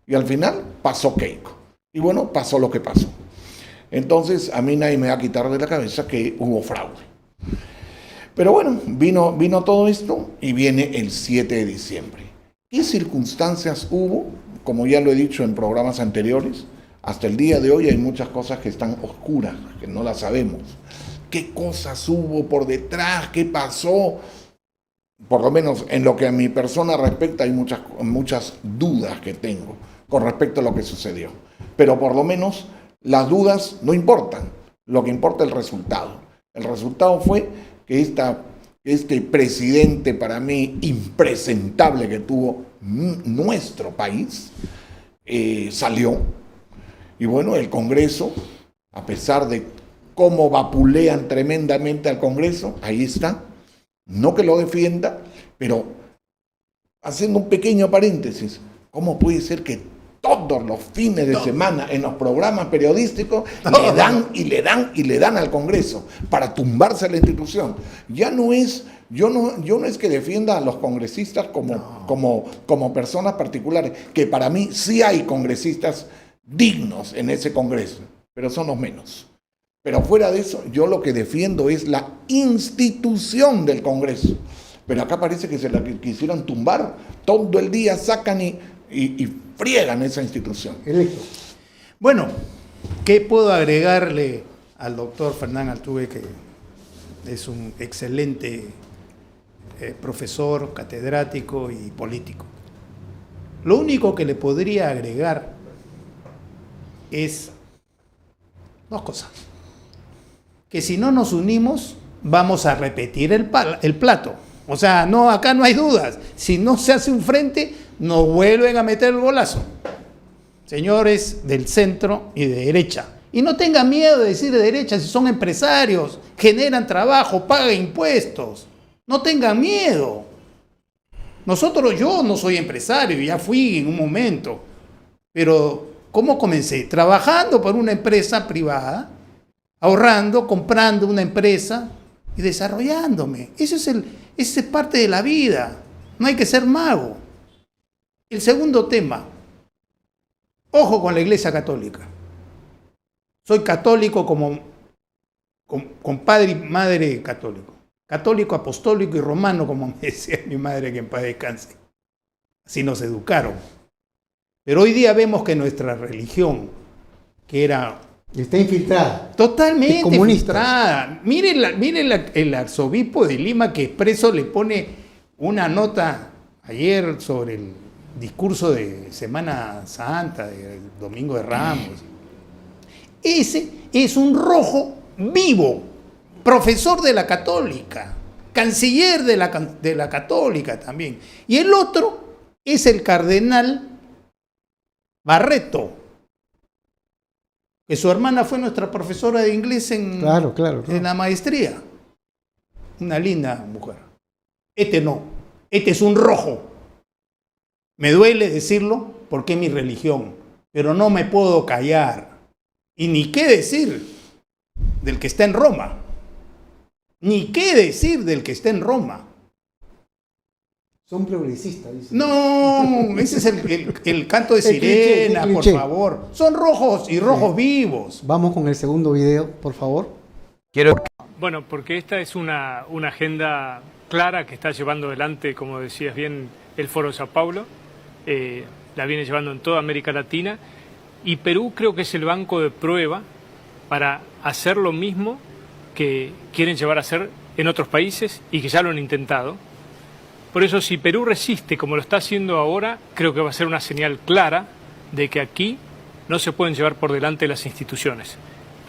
Y al final pasó Keiko. Y bueno, pasó lo que pasó. Entonces a mí nadie me va a quitar de la cabeza que hubo fraude. Pero bueno, vino todo esto y viene el 7 de diciembre. ¿Qué circunstancias hubo? Como ya lo he dicho en programas anteriores, hasta el día de hoy hay muchas cosas que están oscuras, que no las sabemos. ¿Qué cosas hubo por detrás? ¿Qué pasó? Por lo menos en lo que a mi persona respecta hay muchas dudas que tengo con respecto a lo que sucedió. Pero por lo menos las dudas no importan, lo que importa es el resultado. El resultado fue que este presidente para mí impresentable que tuvo nuestro país salió. Y bueno, el Congreso, a pesar de cómo vapulean tremendamente al Congreso, ahí está. No que lo defienda, pero haciendo un pequeño paréntesis, ¿cómo puede ser que todos los fines de semana en los programas periodísticos le dan al Congreso para tumbarse a la institución? Ya no es, yo no es que defienda a los congresistas como personas particulares, que para mí sí hay congresistas dignos en ese Congreso, pero son los menos. Pero fuera de eso, yo lo que defiendo es la institución del Congreso. Pero acá parece que se la quisieron tumbar. Todo el día sacan y friegan esa institución. Bueno, ¿qué puedo agregarle al doctor Fernán Altuve, que es un excelente profesor, catedrático y político? Lo único que le podría agregar es dos cosas. Que si no nos unimos, vamos a repetir el plato. O sea, no, acá no hay dudas. Si no se hace un frente, nos vuelven a meter el golazo. Señores del centro y de derecha. Y no tengan miedo de decir de derecha si son empresarios, generan trabajo, pagan impuestos. No tengan miedo. Yo no soy empresario, ya fui en un momento. Pero, ¿cómo comencé? Trabajando por una empresa privada, ahorrando, comprando una empresa y desarrollándome. Eso es parte de la vida. No hay que ser mago. El segundo tema. Ojo con la Iglesia Católica. Soy católico con padre y madre católico. Católico, apostólico y romano, como me decía mi madre, que en paz descanse. Así nos educaron. Pero hoy día vemos que nuestra religión, que era... Está infiltrada. Totalmente infiltrada. Miren el arzobispo de Lima, que Expreso le pone una nota ayer sobre el discurso de Semana Santa, del Domingo de Ramos. Ese es un rojo vivo, profesor de la Católica, canciller de la Católica también. Y el otro es el cardenal Barreto, que su hermana fue nuestra profesora de inglés en la maestría. Una linda mujer. Este no, este es un rojo. Me duele decirlo porque es mi religión, pero no me puedo callar. Y ni qué decir del que está en Roma. Ni qué decir del que está en Roma. Son progresistas, dicen. No, ese es el canto de sirena, por favor. Son rojos y rojos vivos. Vamos con el segundo video, por favor. Bueno, porque esta es una agenda clara que está llevando adelante, como decías bien, el Foro de Sao Paulo. La viene llevando en toda América Latina. Y Perú creo que es el banco de prueba para hacer lo mismo que quieren llevar a hacer en otros países y que ya lo han intentado. Por eso, si Perú resiste como lo está haciendo ahora, creo que va a ser una señal clara de que aquí no se pueden llevar por delante las instituciones.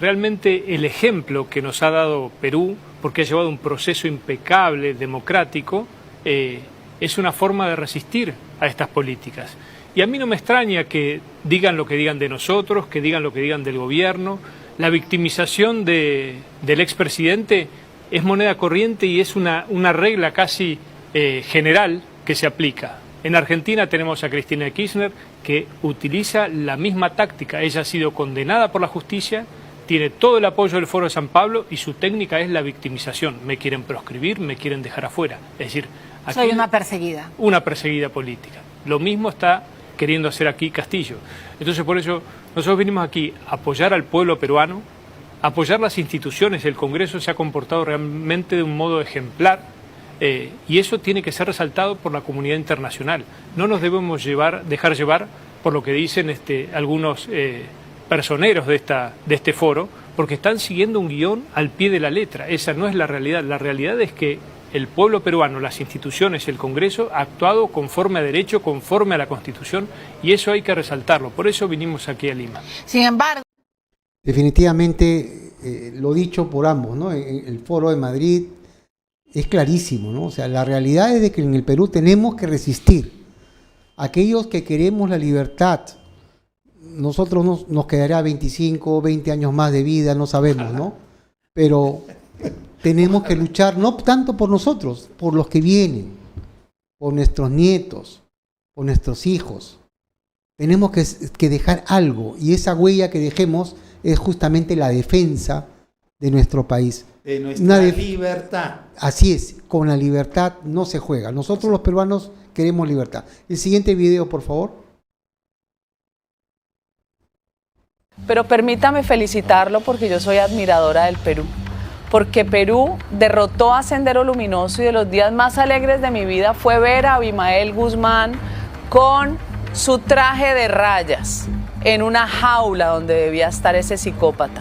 realmente el ejemplo que nos ha dado Perú, porque ha llevado un proceso impecable, democrático, es una forma de resistir a estas políticas. Y a mí no me extraña que digan lo que digan de nosotros, que digan lo que digan del gobierno. La victimización del expresidente es moneda corriente y es una regla casi general que se aplica. En Argentina tenemos a Cristina Kirchner, que utiliza la misma táctica. Ella ha sido condenada por la justicia, tiene todo el apoyo del Foro de San Pablo y su técnica es la victimización. Me quieren proscribir, me quieren dejar afuera. Es decir, aquí soy una perseguida. Una perseguida política. Lo mismo está queriendo hacer aquí Castillo. Entonces, por eso nosotros vinimos aquí a apoyar al pueblo peruano, apoyar las instituciones. El Congreso se ha comportado realmente de un modo ejemplar. Y eso tiene que ser resaltado por la comunidad internacional. No nos debemos dejar llevar por lo que dicen algunos personeros de este foro, porque están siguiendo un guión al pie de la letra. Esa no es la realidad. La realidad es que el pueblo peruano, las instituciones, el Congreso ha actuado conforme a derecho, conforme a la Constitución, y eso hay que resaltarlo. Por eso vinimos aquí a Lima. Sin embargo, definitivamente, lo dicho por ambos, ¿no? El Foro de Madrid es clarísimo, ¿no? O sea, la realidad es de que en el Perú tenemos que resistir. Aquellos que queremos la libertad, nosotros nos quedará 25, 20 años más de vida, no sabemos, ¿no? Pero tenemos que luchar no tanto por nosotros, por los que vienen, por nuestros nietos, por nuestros hijos. Tenemos que dejar algo, y esa huella que dejemos es justamente la defensa de nuestro país. De nuestra libertad. Así es, con la libertad no se juega. Nosotros los peruanos queremos libertad. El siguiente video, por favor. Pero permítame felicitarlo porque yo soy admiradora del Perú. Porque Perú derrotó a Sendero Luminoso y de los días más alegres de mi vida fue ver a Abimael Guzmán con su traje de rayas en una jaula donde debía estar ese psicópata.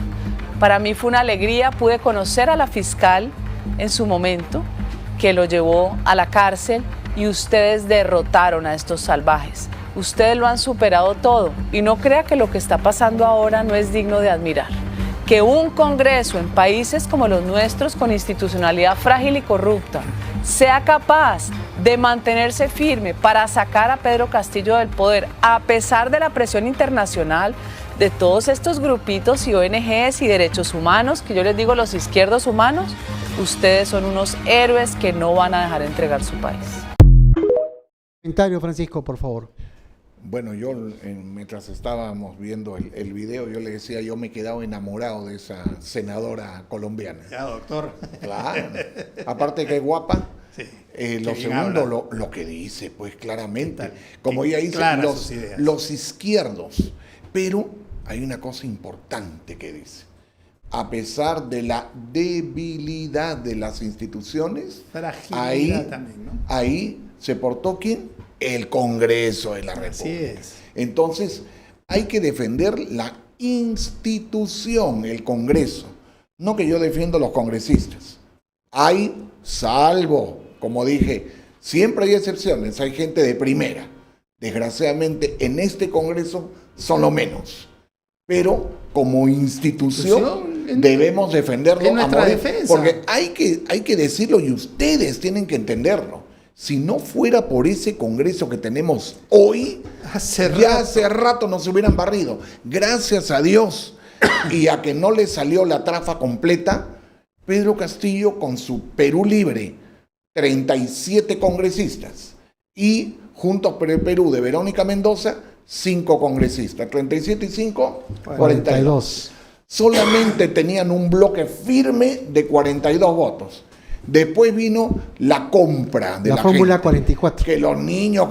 Para mí fue una alegría, pude conocer a la fiscal en su momento, que lo llevó a la cárcel, y ustedes derrotaron a estos salvajes. Ustedes lo han superado todo, y no crea que lo que está pasando ahora no es digno de admirar. Que un Congreso en países como los nuestros, con institucionalidad frágil y corrupta, sea capaz de mantenerse firme para sacar a Pedro Castillo del poder, a pesar de la presión internacional, de todos estos grupitos y ONGs y derechos humanos, que yo les digo los izquierdos humanos, ustedes son unos héroes que no van a dejar entregar su país. Comentario, Francisco, por favor. Bueno, yo mientras estábamos viendo el video, yo le decía, yo me he quedado enamorado de esa senadora colombiana. Ya, doctor. Claro. Aparte que es guapa. Sí. Lo segundo, lo que dice, pues claramente. Como ella dice, los izquierdos. Pero hay una cosa importante que dice. A pesar de la debilidad de las instituciones, ahí se portó ¿quién? El Congreso de la República. Así es. Entonces, hay que defender la institución, el Congreso. No que yo defiendo a los congresistas. Hay, salvo, como dije, siempre hay excepciones, hay gente de primera. Desgraciadamente, en este Congreso son lo menos. Pero como institución debemos defenderlo en nuestra defensa. Porque hay que decirlo y ustedes tienen que entenderlo. Si no fuera por ese Congreso que tenemos hoy, hace rato nos hubieran barrido. Gracias a Dios y a que no le salió la trafa completa, Pedro Castillo con su Perú Libre, 37 congresistas, y Juntos por el Perú de Verónica Mendoza, 5 congresistas, 37 y 5, 42. Solamente tenían un bloque firme de 42 votos. Después vino la compra de la fórmula gente. 44. Que los niños,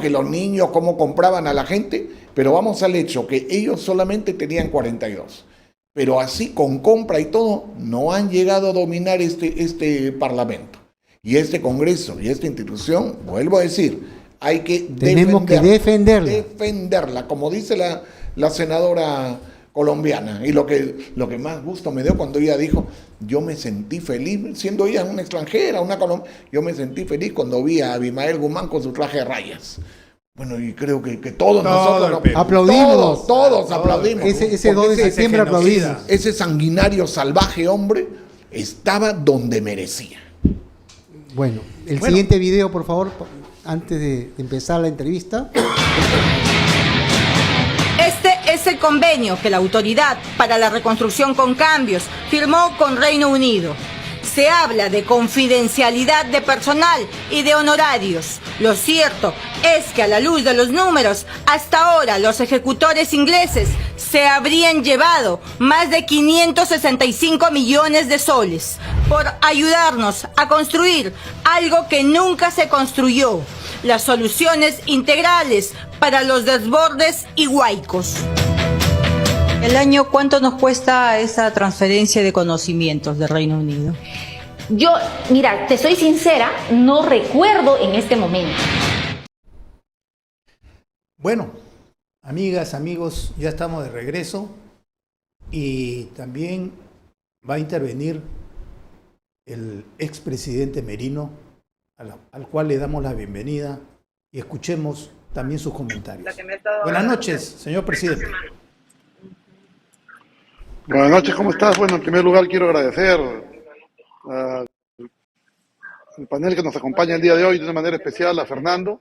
cómo compraban a la gente, pero vamos al hecho que ellos solamente tenían 42. Pero así, con compra y todo, no han llegado a dominar este Parlamento. Y este Congreso y esta institución, vuelvo a decir, hay que defenderla, como dice la senadora colombiana. Y lo que más gusto me dio cuando ella dijo, yo me sentí feliz, siendo ella una extranjera, yo me sentí feliz cuando vi a Abimael Guzmán con su traje de rayas. Bueno, y creo que todos Todo nosotros el Perú. Aplaudimos. todos aplaudimos. Ese 2 de Porque septiembre genocida. aplaudimos. ese sanguinario, salvaje hombre estaba donde merecía. Bueno, el siguiente video, por favor, antes de empezar la entrevista. Este es el convenio que la Autoridad para la Reconstrucción con Cambios firmó con Reino Unido. Se habla de confidencialidad de personal y de honorarios. Lo cierto es que a la luz de los números, hasta ahora los ejecutores ingleses se habrían llevado más de 565 millones de soles por ayudarnos a construir algo que nunca se construyó: las soluciones integrales para los desbordes y huaicos. ¿El año cuánto nos cuesta esa transferencia de conocimientos del Reino Unido? Yo, mira, te soy sincera, no recuerdo en este momento. Bueno, amigas, amigos, ya estamos de regreso y también va a intervenir el expresidente Merino, al cual le damos la bienvenida y escuchemos también sus comentarios. Buenas noches, señor presidente. Buenas noches, ¿cómo estás? Bueno, en primer lugar quiero agradecer al panel que nos acompaña el día de hoy, de una manera especial a Fernando.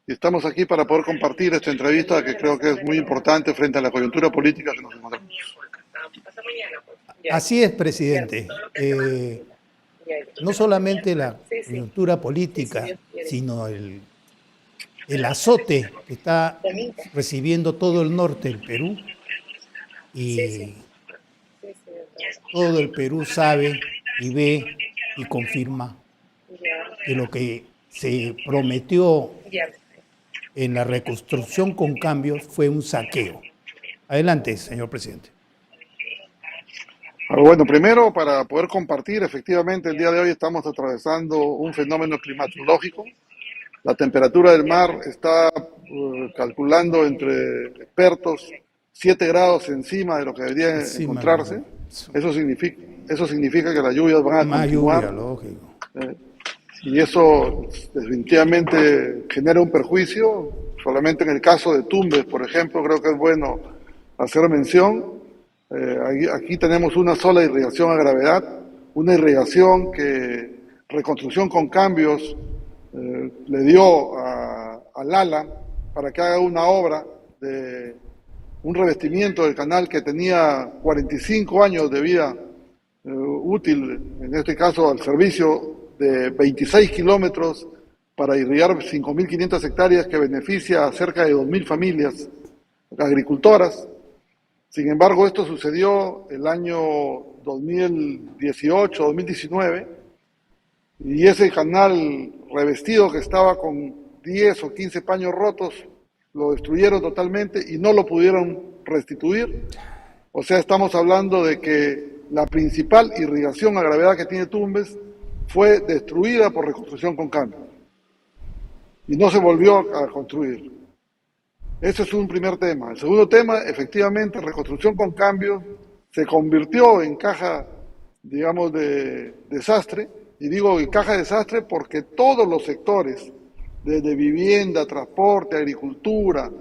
Y estamos aquí para poder compartir esta entrevista que creo que es muy importante frente a la coyuntura política que nos encontramos. Así es, presidente. No solamente la coyuntura política, sino el azote que está recibiendo todo el norte del Perú. Y todo el Perú sabe y ve y confirma que lo que se prometió en la reconstrucción con cambios fue un saqueo. Adelante, señor presidente. Bueno, primero, para poder compartir, efectivamente, el día de hoy estamos atravesando un fenómeno climatológico. La temperatura del mar está calculando entre expertos 7 grados encima de lo que debería encontrarse. ¿No? Eso significa que las lluvias van a más continuar. Lluvia, lógico. Y eso definitivamente genera un perjuicio. Solamente en el caso de Tumbes, por ejemplo, creo que es bueno hacer mención. Aquí tenemos una sola irrigación a gravedad, una irrigación que Reconstrucción con Cambios le dio al ALA para que haga una obra de un revestimiento del canal que tenía 45 años de vida útil, en este caso al servicio de 26 kilómetros para irrigar 5.500 hectáreas que beneficia a cerca de 2.000 familias agricultoras. Sin embargo, esto sucedió el año 2018, 2019, y ese canal revestido que estaba con 10 o 15 paños rotos, lo destruyeron totalmente y no lo pudieron restituir. O sea, estamos hablando de que la principal irrigación a gravedad que tiene Tumbes fue destruida por Reconstrucción con Cambios y no se volvió a construir. Ese es un primer tema. El segundo tema, efectivamente, Reconstrucción con Cambios se convirtió en caja, digamos, de desastre, y digo en caja de desastre porque todos los sectores, desde vivienda, transporte, agricultura,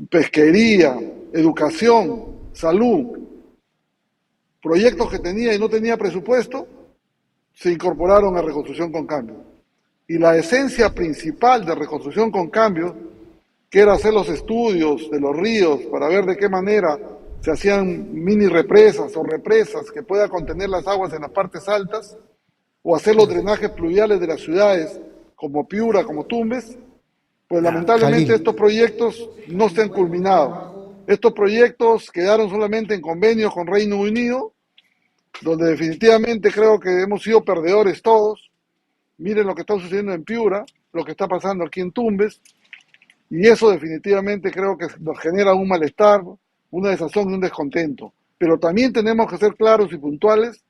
pesquería, educación, salud, proyectos que tenía y no tenía presupuesto, se incorporaron a Reconstrucción con Cambios. Y la esencia principal de Reconstrucción con Cambios, que era hacer los estudios de los ríos para ver de qué manera se hacían mini represas o represas que puedan contener las aguas en las partes altas, o hacer los drenajes pluviales de las ciudades como Piura, como Tumbes, pues lamentablemente estos proyectos no se han culminado. Estos proyectos quedaron solamente en convenios con Reino Unido, donde definitivamente creo que hemos sido perdedores todos. Miren lo que está sucediendo en Piura, lo que está pasando aquí en Tumbes, y eso definitivamente creo que nos genera un malestar, una desazón y un descontento. Pero también tenemos que ser claros y puntuales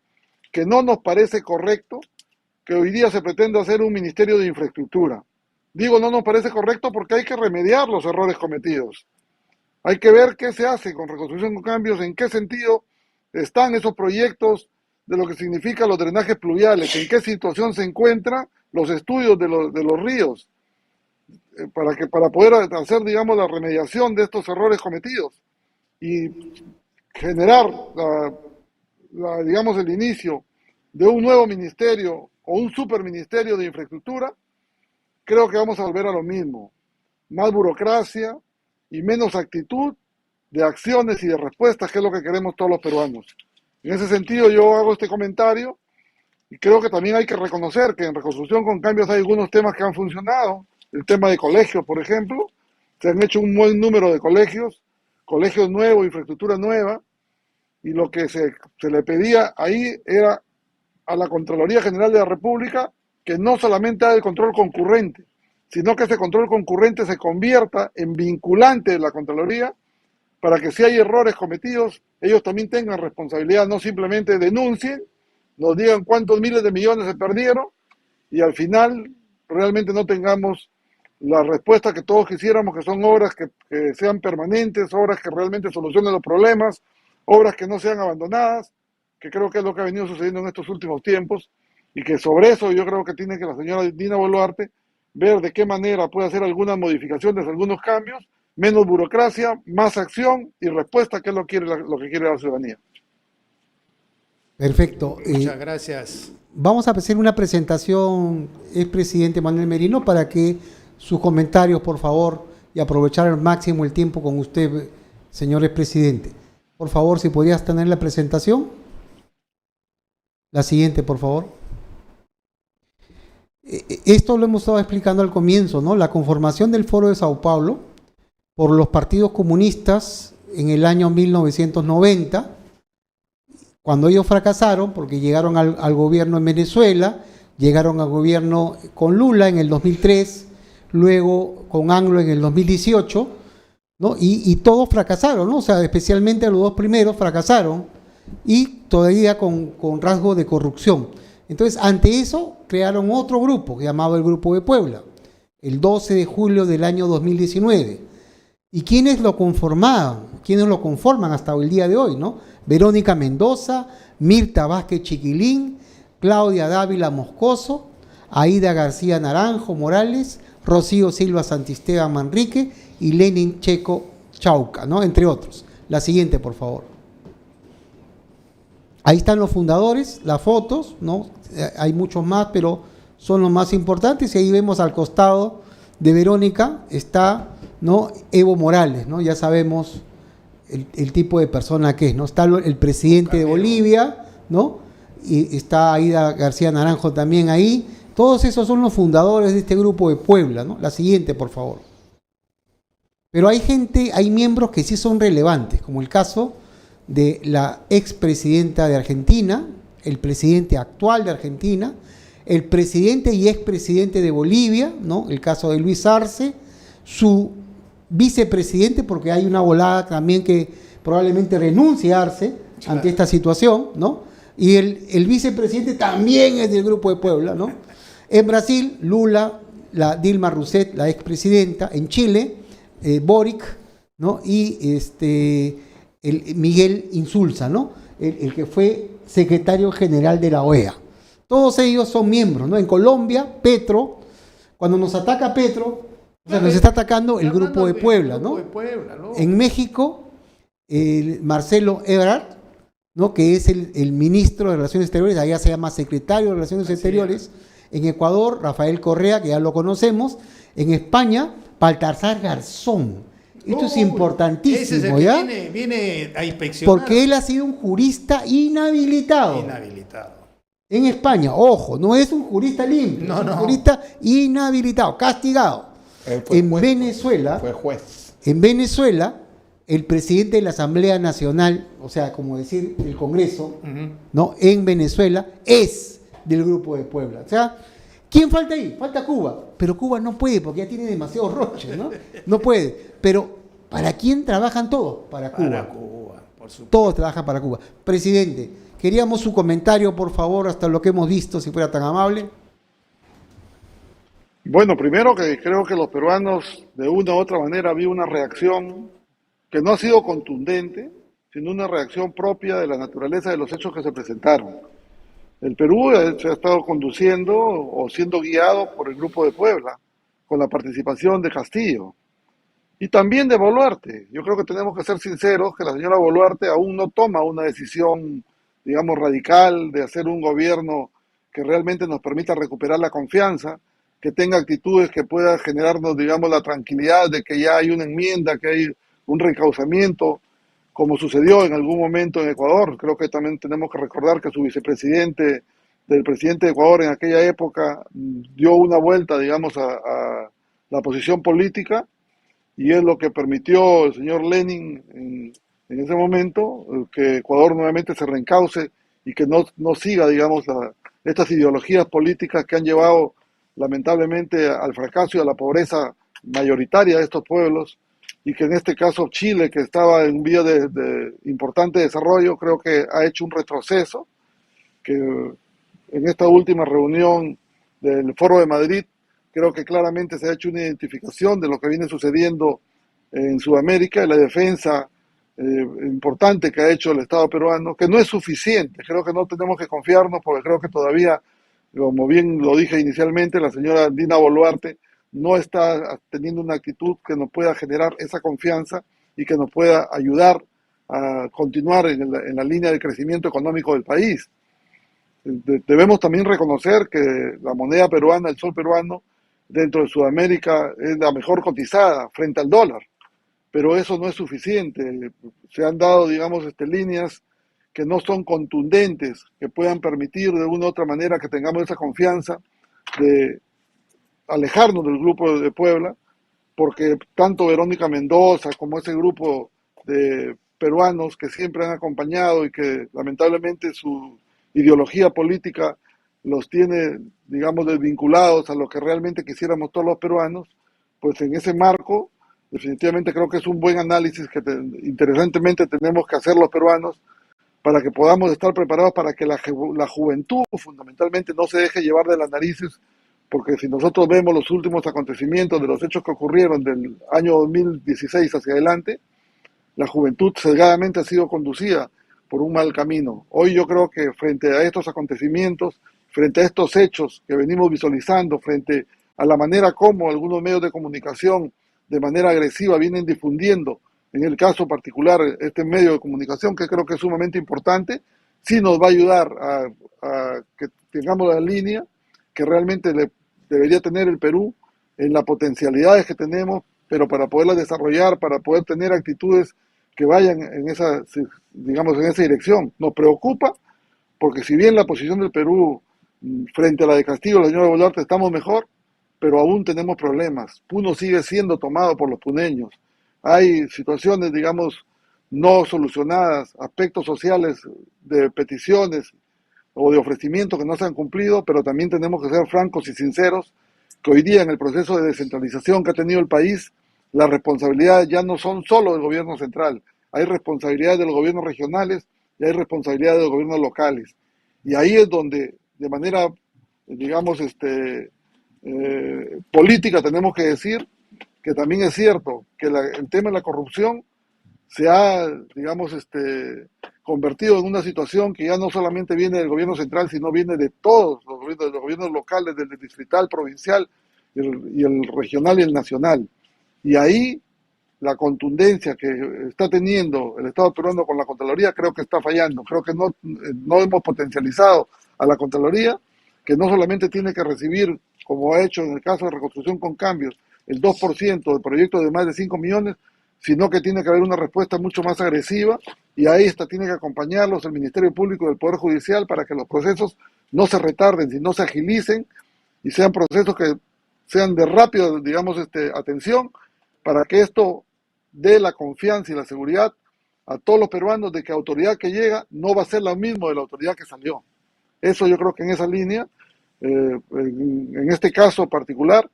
que no nos parece correcto que hoy día se pretenda hacer un ministerio de infraestructura. Digo, no nos parece correcto porque hay que remediar los errores cometidos. Hay que ver qué se hace con Reconstrucción con Cambios, en qué sentido están esos proyectos de lo que significa los drenajes pluviales, en qué situación se encuentran los estudios de los ríos, para poder hacer, digamos, la remediación de estos errores cometidos y generar, digamos, el inicio de un nuevo ministerio o un superministerio de infraestructura, creo que vamos a volver a lo mismo. Más burocracia y menos actitud de acciones y de respuestas, que es lo que queremos todos los peruanos. En ese sentido, yo hago este comentario y creo que también hay que reconocer que en Reconstrucción con Cambios hay algunos temas que han funcionado. El tema de colegios, por ejemplo, se han hecho un buen número de colegios nuevos, infraestructura nueva, y lo que se le pedía ahí era a la Contraloría General de la República que no solamente haga el control concurrente, sino que ese control concurrente se convierta en vinculante de la Contraloría para que si hay errores cometidos, ellos también tengan responsabilidad, no simplemente denuncien, nos digan cuántos miles de millones se perdieron y al final realmente no tengamos la respuesta que todos quisiéramos, que son obras que sean permanentes, obras que realmente solucionen los problemas, obras que no sean abandonadas, que creo que es lo que ha venido sucediendo en estos últimos tiempos, y que sobre eso yo creo que tiene que la señora Dina Boluarte ver de qué manera puede hacer algunas modificaciones, algunos cambios, menos burocracia, más acción y respuesta, que es lo que quiere la ciudadanía. Perfecto. Muchas gracias. Vamos a hacer una presentación, expresidente Manuel Merino, para que sus comentarios, por favor, y aprovechar al máximo el tiempo con usted, señor expresidente. Por favor, si podrías tener la presentación. La siguiente, por favor. Esto lo hemos estado explicando al comienzo, ¿no? La conformación del Foro de Sao Paulo por los partidos comunistas en el año 1990, cuando ellos fracasaron, porque llegaron al gobierno en Venezuela, llegaron al gobierno con Lula en el 2003, luego con ANLO en el 2018, ¿no? Y todos fracasaron, ¿no? O sea, especialmente los dos primeros fracasaron y todavía con rasgo de corrupción. Entonces, ante eso, crearon otro grupo, llamado el Grupo de Puebla, el 12 de julio del año 2019. ¿Y quiénes lo conformaban? ¿Quiénes lo conforman hasta el día de hoy, no? Verónica Mendoza, Mirta Vázquez Chiquilín, Claudia Dávila Moscoso, Aida García Naranjo Morales, Rocío Silva Santisteban Manrique y Lenin Checo Chauca, ¿no? Entre otros. La siguiente, por favor. Ahí están los fundadores, las fotos, ¿no? Hay muchos más, pero son los más importantes. Y ahí vemos al costado de Verónica está, ¿no? Evo Morales, ¿no? Ya sabemos el tipo de persona que es, ¿no? Está el presidente de Bolivia, ¿no? Y está Aida García Naranjo también ahí. Todos esos son los fundadores de este Grupo de Puebla, ¿no? La siguiente, por favor. Pero hay miembros que sí son relevantes, como el caso de la expresidenta de Argentina, el presidente actual de Argentina, el presidente y expresidente de Bolivia, ¿no? El caso de Luis Arce, su vicepresidente, porque hay una volada también que probablemente renuncie a Arce ante esta situación, ¿no? Y el vicepresidente también es del Grupo de Puebla, ¿no? En Brasil, Lula, la Dilma Rousseff, la expresidenta. En Chile, Boric, ¿no? Y el Miguel Insulza, ¿no? El que fue secretario general de la OEA. Todos ellos son miembros, ¿no? En Colombia, Petro, cuando nos ataca Petro, o sea, nos está atacando el Grupo de Puebla, ¿no? En México, Marcelo Ebrard, ¿no? Que es el ministro de Relaciones Exteriores, allá se llama secretario de Relaciones Exteriores. En Ecuador, Rafael Correa, que ya lo conocemos. En España, Baltasar Garzón. Esto es importantísimo, ese es el que ¿ya? Viene a inspeccionar. Porque él ha sido un jurista inhabilitado. En España, ojo, no es un jurista limpio, es un jurista inhabilitado, castigado. En Venezuela, fue juez. En Venezuela, el presidente de la Asamblea Nacional, o sea, como decir, el Congreso, ¿no? En Venezuela es del Grupo de Puebla. O sea, ¿quién falta ahí? Falta Cuba. Pero Cuba no puede porque ya tiene demasiados roches, ¿no? No puede. Pero, ¿para quién trabajan todos? Para Cuba. Para Cuba, por supuesto. Todos trabajan para Cuba. Presidente, queríamos su comentario, por favor, hasta lo que hemos visto, si fuera tan amable. Bueno, primero que creo que los peruanos, de una u otra manera, vi una reacción que no ha sido contundente, sino una reacción propia de la naturaleza de los hechos que se presentaron. El Perú se ha estado conduciendo o siendo guiado por el Grupo de Puebla, con la participación de Castillo y también de Boluarte. Yo creo que tenemos que ser sinceros que la señora Boluarte aún no toma una decisión, digamos, radical de hacer un gobierno que realmente nos permita recuperar la confianza, que tenga actitudes que puedan generarnos, digamos, la tranquilidad de que ya hay una enmienda, que hay un reencauzamiento, como sucedió en algún momento en Ecuador. Creo que también tenemos que recordar que su vicepresidente, del presidente de Ecuador en aquella época, dio una vuelta, digamos, a la posición política, y es lo que permitió el señor Lenin en ese momento, que Ecuador nuevamente se reencauce y que no siga, digamos, estas ideologías políticas que han llevado lamentablemente al fracaso y a la pobreza mayoritaria de estos pueblos, y que en este caso Chile, que estaba en vía de importante desarrollo, creo que ha hecho un retroceso, que en esta última reunión del Foro de Madrid, creo que claramente se ha hecho una identificación de lo que viene sucediendo en Sudamérica y la defensa importante que ha hecho el Estado peruano, que no es suficiente. Creo que no tenemos que confiarnos, porque creo que todavía, como bien lo dije inicialmente, la señora Dina Boluarte no está teniendo una actitud que nos pueda generar esa confianza y que nos pueda ayudar a continuar en la línea de crecimiento económico del país. Debemos también reconocer que la moneda peruana, el sol peruano, dentro de Sudamérica es la mejor cotizada frente al dólar, pero eso no es suficiente. Se han dado, digamos, líneas que no son contundentes, que puedan permitir de una u otra manera que tengamos esa confianza de alejarnos del Grupo de Puebla, porque tanto Verónica Mendoza como ese grupo de peruanos que siempre han acompañado y que lamentablemente su ideología política los tiene, digamos, desvinculados a lo que realmente quisiéramos todos los peruanos, pues en ese marco definitivamente creo que es un buen análisis que interesantemente tenemos que hacer los peruanos para que podamos estar preparados para que la juventud fundamentalmente no se deje llevar de las narices, porque si nosotros vemos los últimos acontecimientos de los hechos que ocurrieron del año 2016 hacia adelante, la juventud sesgadamente ha sido conducida por un mal camino. Hoy yo creo que frente a estos acontecimientos, frente a estos hechos que venimos visualizando, frente a la manera como algunos medios de comunicación de manera agresiva vienen difundiendo, en el caso particular, este medio de comunicación, que creo que es sumamente importante, sí nos va a ayudar a que tengamos la línea que realmente debería tener el Perú en las potencialidades que tenemos, pero para poderlas desarrollar, para poder tener actitudes que vayan en esa, digamos, en esa dirección. Nos preocupa porque si bien la posición del Perú frente a la de Castillo, la señora Boluarte, estamos mejor, pero aún tenemos problemas. Puno sigue siendo tomado por los puneños. Hay situaciones, digamos, no solucionadas, aspectos sociales de peticiones o de ofrecimientos que no se han cumplido, pero también tenemos que ser francos y sinceros que hoy día en el proceso de descentralización que ha tenido el país, las responsabilidades ya no son solo del gobierno central, hay responsabilidades de los gobiernos regionales y hay responsabilidades de los gobiernos locales. Y ahí es donde, de manera, digamos, política, tenemos que decir que también es cierto que el tema de la corrupción se ha, digamos, convertido en una situación que ya no solamente viene del gobierno central, sino viene de todos los gobiernos locales, desde el distrital, provincial y el regional y el nacional. Y ahí la contundencia que está teniendo el Estado peruano con la Contraloría creo que está fallando. Creo que no hemos potencializado a la Contraloría, que no solamente tiene que recibir, como ha hecho en el caso de Reconstrucción con Cambios, el 2% del proyecto de más de 5 millones, sino que tiene que haber una respuesta mucho más agresiva, y ahí tiene que acompañarlos el Ministerio Público del Poder Judicial para que los procesos no se retarden, sino se agilicen y sean procesos que sean de rápida, digamos, atención, para que esto dé la confianza y la seguridad a todos los peruanos de que la autoridad que llega no va a ser la misma de la autoridad que salió. Eso yo creo que en esa línea, en este caso particular,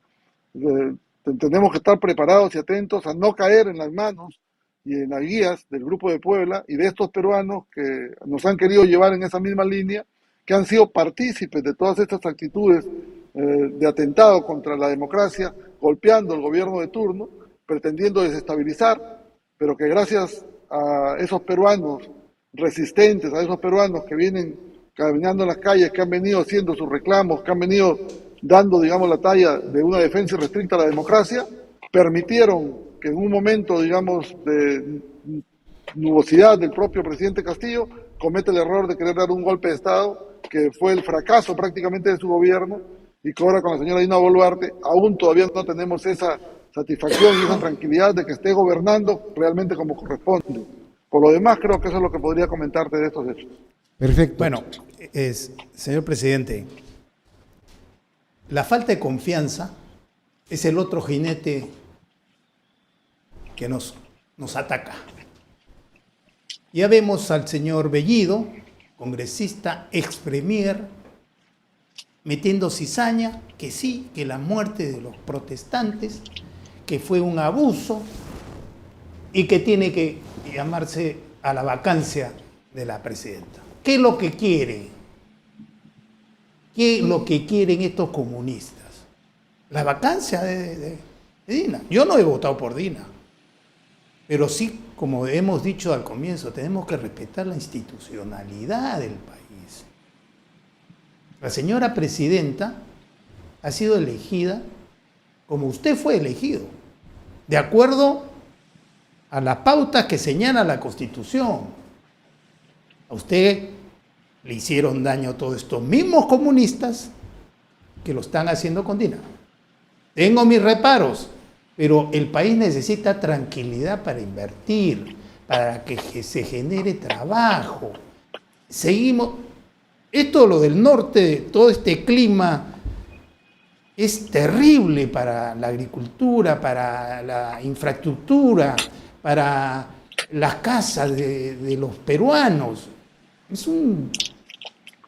tenemos que estar preparados y atentos a no caer en las manos y en las guías del Grupo de Puebla y de estos peruanos que nos han querido llevar en esa misma línea, que han sido partícipes de todas estas actitudes de atentado contra la democracia, golpeando el gobierno de turno, pretendiendo desestabilizar, pero que gracias a esos peruanos resistentes, a esos peruanos que vienen caminando en las calles, que han venido haciendo sus reclamos, que han venido dando, digamos, la talla de una defensa irrestricta a la democracia, permitieron que en un momento, digamos, de nubosidad del propio presidente Castillo, cometa el error de querer dar un golpe de Estado, que fue el fracaso prácticamente de su gobierno, y que ahora con la señora Dina Boluarte aún todavía no tenemos esa satisfacción y esa tranquilidad de que esté gobernando realmente como corresponde. Por lo demás, creo que eso es lo que podría comentarte de estos hechos. Perfecto. Bueno, señor presidente, la falta de confianza es el otro jinete que nos ataca. Ya vemos al señor Bellido, congresista, ex premier, metiendo cizaña, que sí, que la muerte de los protestantes, que fue un abuso y que tiene que llamarse a la vacancia de la presidenta. ¿Qué es lo que quiere? ¿Qué es lo que quieren estos comunistas? La vacancia de Dina. Yo no he votado por Dina, pero sí, como hemos dicho al comienzo, tenemos que respetar la institucionalidad del país. La señora presidenta ha sido elegida como usted fue elegido, de acuerdo a las pautas que señala la Constitución. A usted le hicieron daño todos estos mismos comunistas que lo están haciendo con Dina. Tengo mis reparos, pero el país necesita tranquilidad para invertir, para que se genere trabajo. Seguimos. Esto, lo del norte, todo este clima, es terrible para la agricultura, para la infraestructura, para las casas de los peruanos. Es un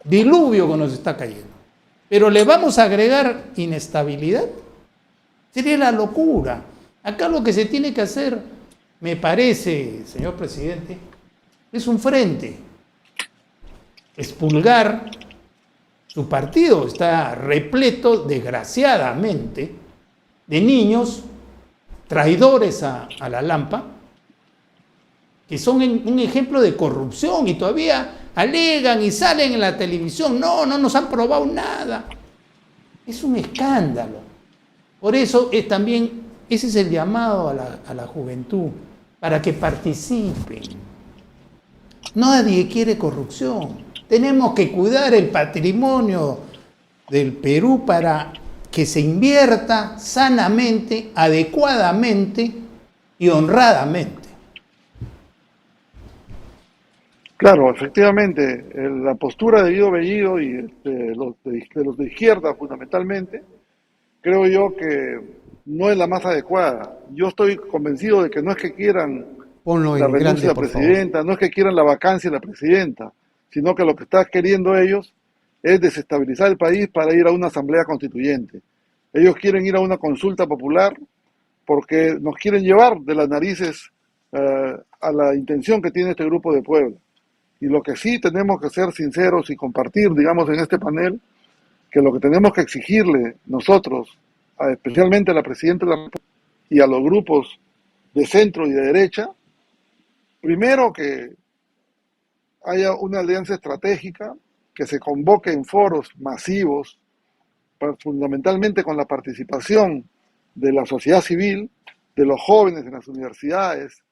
diluvio que nos está cayendo. Pero le vamos a agregar inestabilidad. Sería la locura. Acá lo que se tiene que hacer, me parece, señor presidente, es un frente. Expulgar. Su partido está repleto, desgraciadamente, de niños traidores a la Lampa, que son un ejemplo de corrupción y todavía alegan y salen en la televisión. No nos han probado nada. Es un escándalo. Por eso también ese es el llamado a la juventud, para que participen. Nadie quiere corrupción. Tenemos que cuidar el patrimonio del Perú para que se invierta sanamente, adecuadamente y honradamente. Claro, efectivamente, la postura de Guido Bellido y los de izquierda fundamentalmente, creo yo que no es la más adecuada. Yo estoy convencido de que no es que quieran la renuncia de la presidenta, no es que quieran la vacancia de la presidenta, sino que lo que están queriendo ellos es desestabilizar el país para ir a una asamblea constituyente. Ellos quieren ir a una consulta popular porque nos quieren llevar de las narices a la intención que tiene este grupo de Puebla. Y lo que sí tenemos que ser sinceros y compartir, digamos, en este panel, que lo que tenemos que exigirle nosotros, especialmente a la presidenta de la República y a los grupos de centro y de derecha, primero que haya una alianza estratégica, que se convoque en foros masivos, fundamentalmente con la participación de la sociedad civil, de los jóvenes en las universidades,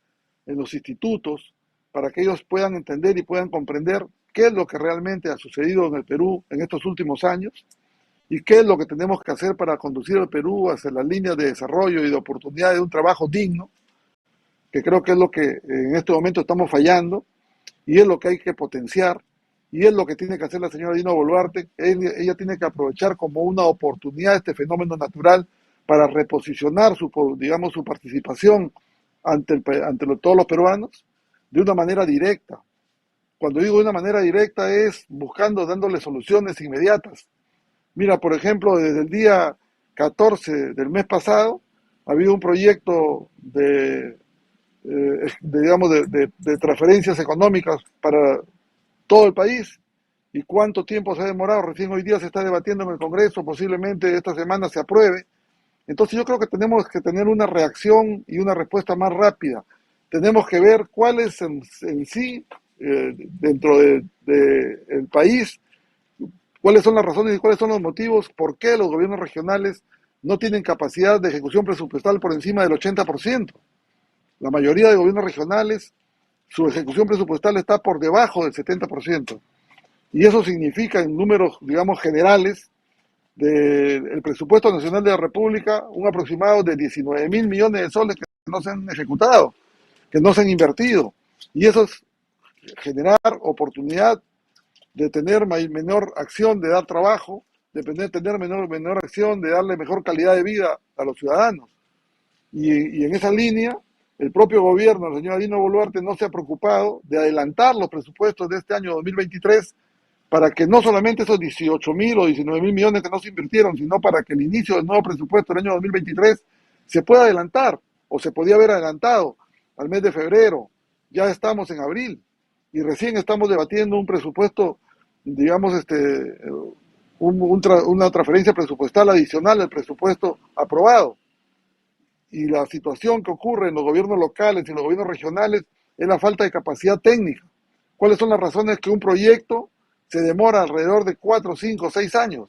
en los institutos, para que ellos puedan entender y puedan comprender qué es lo que realmente ha sucedido en el Perú en estos últimos años y qué es lo que tenemos que hacer para conducir al Perú hacia las líneas de desarrollo y de oportunidad de un trabajo digno, que creo que es lo que en este momento estamos fallando y es lo que hay que potenciar y es lo que tiene que hacer la señora Dina Boluarte. Ella tiene que aprovechar como una oportunidad este fenómeno natural para reposicionar su participación ante todos los peruanos de una manera directa. Cuando digo de una manera directa es dándole soluciones inmediatas. Mira, por ejemplo, desde el día 14 del mes pasado ha habido un proyecto de transferencias económicas para todo el país. ¿Y cuánto tiempo se ha demorado? Recién hoy día se está debatiendo en el Congreso, posiblemente esta semana se apruebe. Entonces yo creo que tenemos que tener una reacción y una respuesta más rápida. Tenemos que ver cuál es en sí, dentro del país, ¿Cuáles son las razones y cuáles son los motivos por qué los gobiernos regionales no tienen capacidad de ejecución presupuestal por encima del 80%? La mayoría de gobiernos regionales, su ejecución presupuestal está por debajo del 70%. Y eso significa, en números, digamos, generales, del presupuesto nacional de la República, un aproximado de 19.000 millones de soles que no se han ejecutado, que no se han invertido. Y eso es generar oportunidad de tener menor acción, de dar trabajo, de tener menor acción, de darle mejor calidad de vida a los ciudadanos. Y en esa línea, el propio gobierno, el señor Dino Boluarte, no se ha preocupado de adelantar los presupuestos de este año 2023 para que no solamente esos 18.000 o 19.000 millones que no se invirtieron, sino para que el inicio del nuevo presupuesto del año 2023 se pueda adelantar, o se podía haber adelantado al mes de febrero. Ya estamos en abril y recién estamos debatiendo un presupuesto, digamos, una transferencia presupuestal adicional al presupuesto aprobado. Y la situación que ocurre en los gobiernos locales y en los gobiernos regionales es la falta de capacidad técnica. ¿Cuáles son las razones que un proyecto se demora alrededor de 4, 5, 6 años?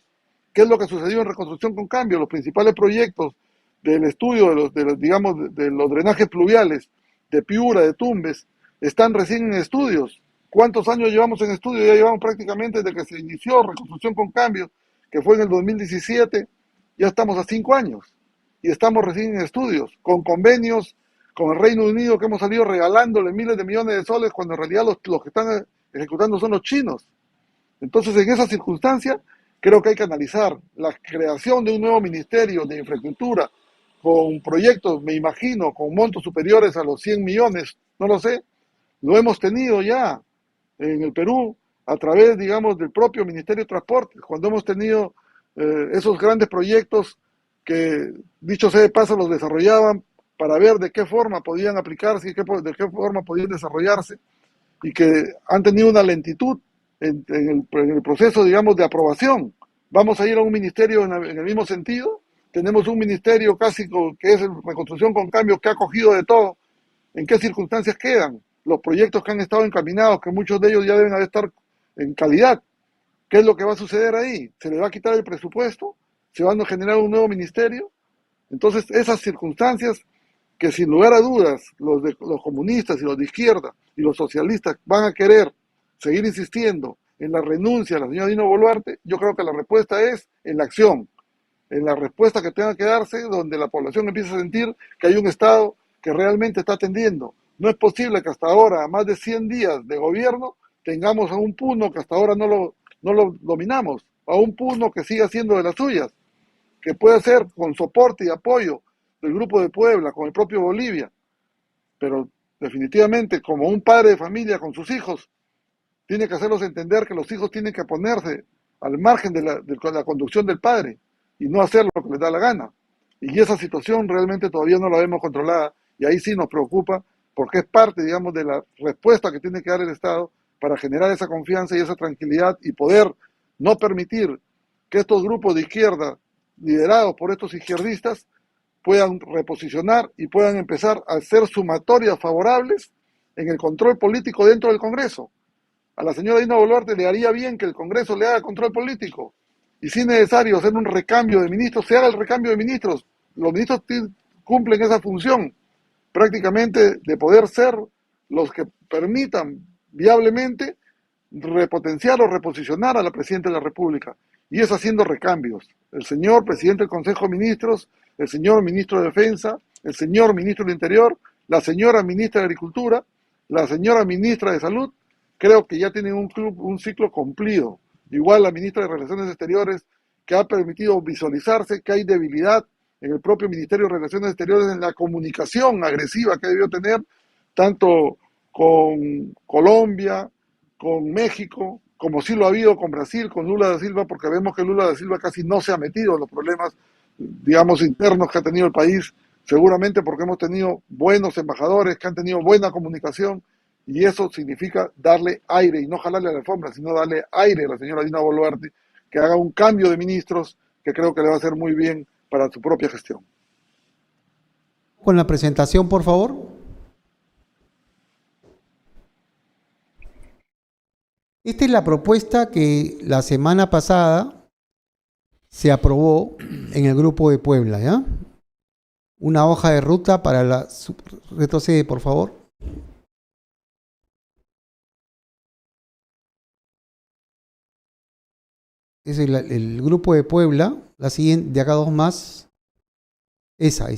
¿Qué es lo que sucedió en Reconstrucción con Cambio? Los principales proyectos del estudio de los drenajes pluviales de Piura, de Tumbes, están recién en estudios. ¿Cuántos años llevamos en estudio? Ya llevamos prácticamente desde que se inició Reconstrucción con Cambio, que fue en el 2017, ya estamos a 5 años. Y estamos recién en estudios, con convenios con el Reino Unido que hemos salido regalándole miles de millones de soles, cuando en realidad los que están ejecutando son los chinos. Entonces, en esa circunstancia, creo que hay que analizar la creación de un nuevo ministerio de infraestructura con proyectos, me imagino, con montos superiores a los 100 millones, no lo sé. Lo hemos tenido ya en el Perú a través, digamos, del propio Ministerio de Transportes, cuando hemos tenido esos grandes proyectos que, dicho sea de paso, los desarrollaban para ver de qué forma podían aplicarse y de qué forma podían desarrollarse, y que han tenido una lentitud en el proceso, digamos, de aprobación. Vamos a ir a un ministerio en el mismo sentido. Tenemos un ministerio casi que es Reconstrucción con Cambio, que ha cogido de todo. ¿En qué circunstancias quedan los proyectos que han estado encaminados, que muchos de ellos ya deben estar en calidad? ¿Qué es lo que va a suceder ahí? ¿Se le va a quitar el presupuesto? ¿Se van a generar un nuevo ministerio? Entonces, esas circunstancias que sin lugar a dudas los comunistas y los de izquierda y los socialistas van a querer seguir insistiendo en la renuncia a la señora Dino Boluarte, yo creo que la respuesta es en la acción, en la respuesta que tenga que darse, donde la población empiece a sentir que hay un Estado que realmente está atendiendo. No es posible que hasta ahora, a más de 100 días de gobierno, tengamos a un Puno que hasta ahora no lo dominamos, a un Puno que siga siendo de las suyas, que puede ser con soporte y apoyo del Grupo de Puebla, con el propio Bolivia, pero definitivamente como un padre de familia con sus hijos, tiene que hacerlos entender que los hijos tienen que ponerse al margen de la conducción del padre y no hacer lo que les da la gana. Y esa situación realmente todavía no la vemos controlada, y ahí sí nos preocupa, porque es parte, digamos, de la respuesta que tiene que dar el Estado para generar esa confianza y esa tranquilidad y poder no permitir que estos grupos de izquierda, liderados por estos izquierdistas, puedan reposicionar y puedan empezar a hacer sumatorias favorables en el control político dentro del Congreso. A la señora Dina Boluarte le haría bien que el Congreso le haga control político, y si es necesario hacer un recambio de ministros, se haga el recambio de ministros. Los ministros cumplen esa función prácticamente de poder ser los que permitan viablemente repotenciar o reposicionar a la Presidenta de la República, y es haciendo recambios. El señor Presidente del Consejo de Ministros, el señor Ministro de Defensa, el señor Ministro del Interior, la señora Ministra de Agricultura, la señora Ministra de Salud, creo que ya tienen un ciclo cumplido. Igual la Ministra de Relaciones Exteriores, que ha permitido visualizarse que hay debilidad en el propio Ministerio de Relaciones Exteriores en la comunicación agresiva que debió tener, tanto con Colombia, con México, como sí lo ha habido con Brasil, con Lula da Silva, porque vemos que Lula da Silva casi no se ha metido en los problemas, digamos, internos que ha tenido el país, seguramente porque hemos tenido buenos embajadores que han tenido buena comunicación, y eso significa darle aire, y no jalarle a la alfombra, sino darle aire a la señora Dina Boluarte, que haga un cambio de ministros que creo que le va a hacer muy bien para su propia gestión. Con la presentación, por favor. Esta es la propuesta que la semana pasada se aprobó en el Grupo de Puebla, ¿ya? Una hoja de ruta para la... Retrocede, por favor. Es el Grupo de Puebla, la siguiente, de acá dos más. Esa.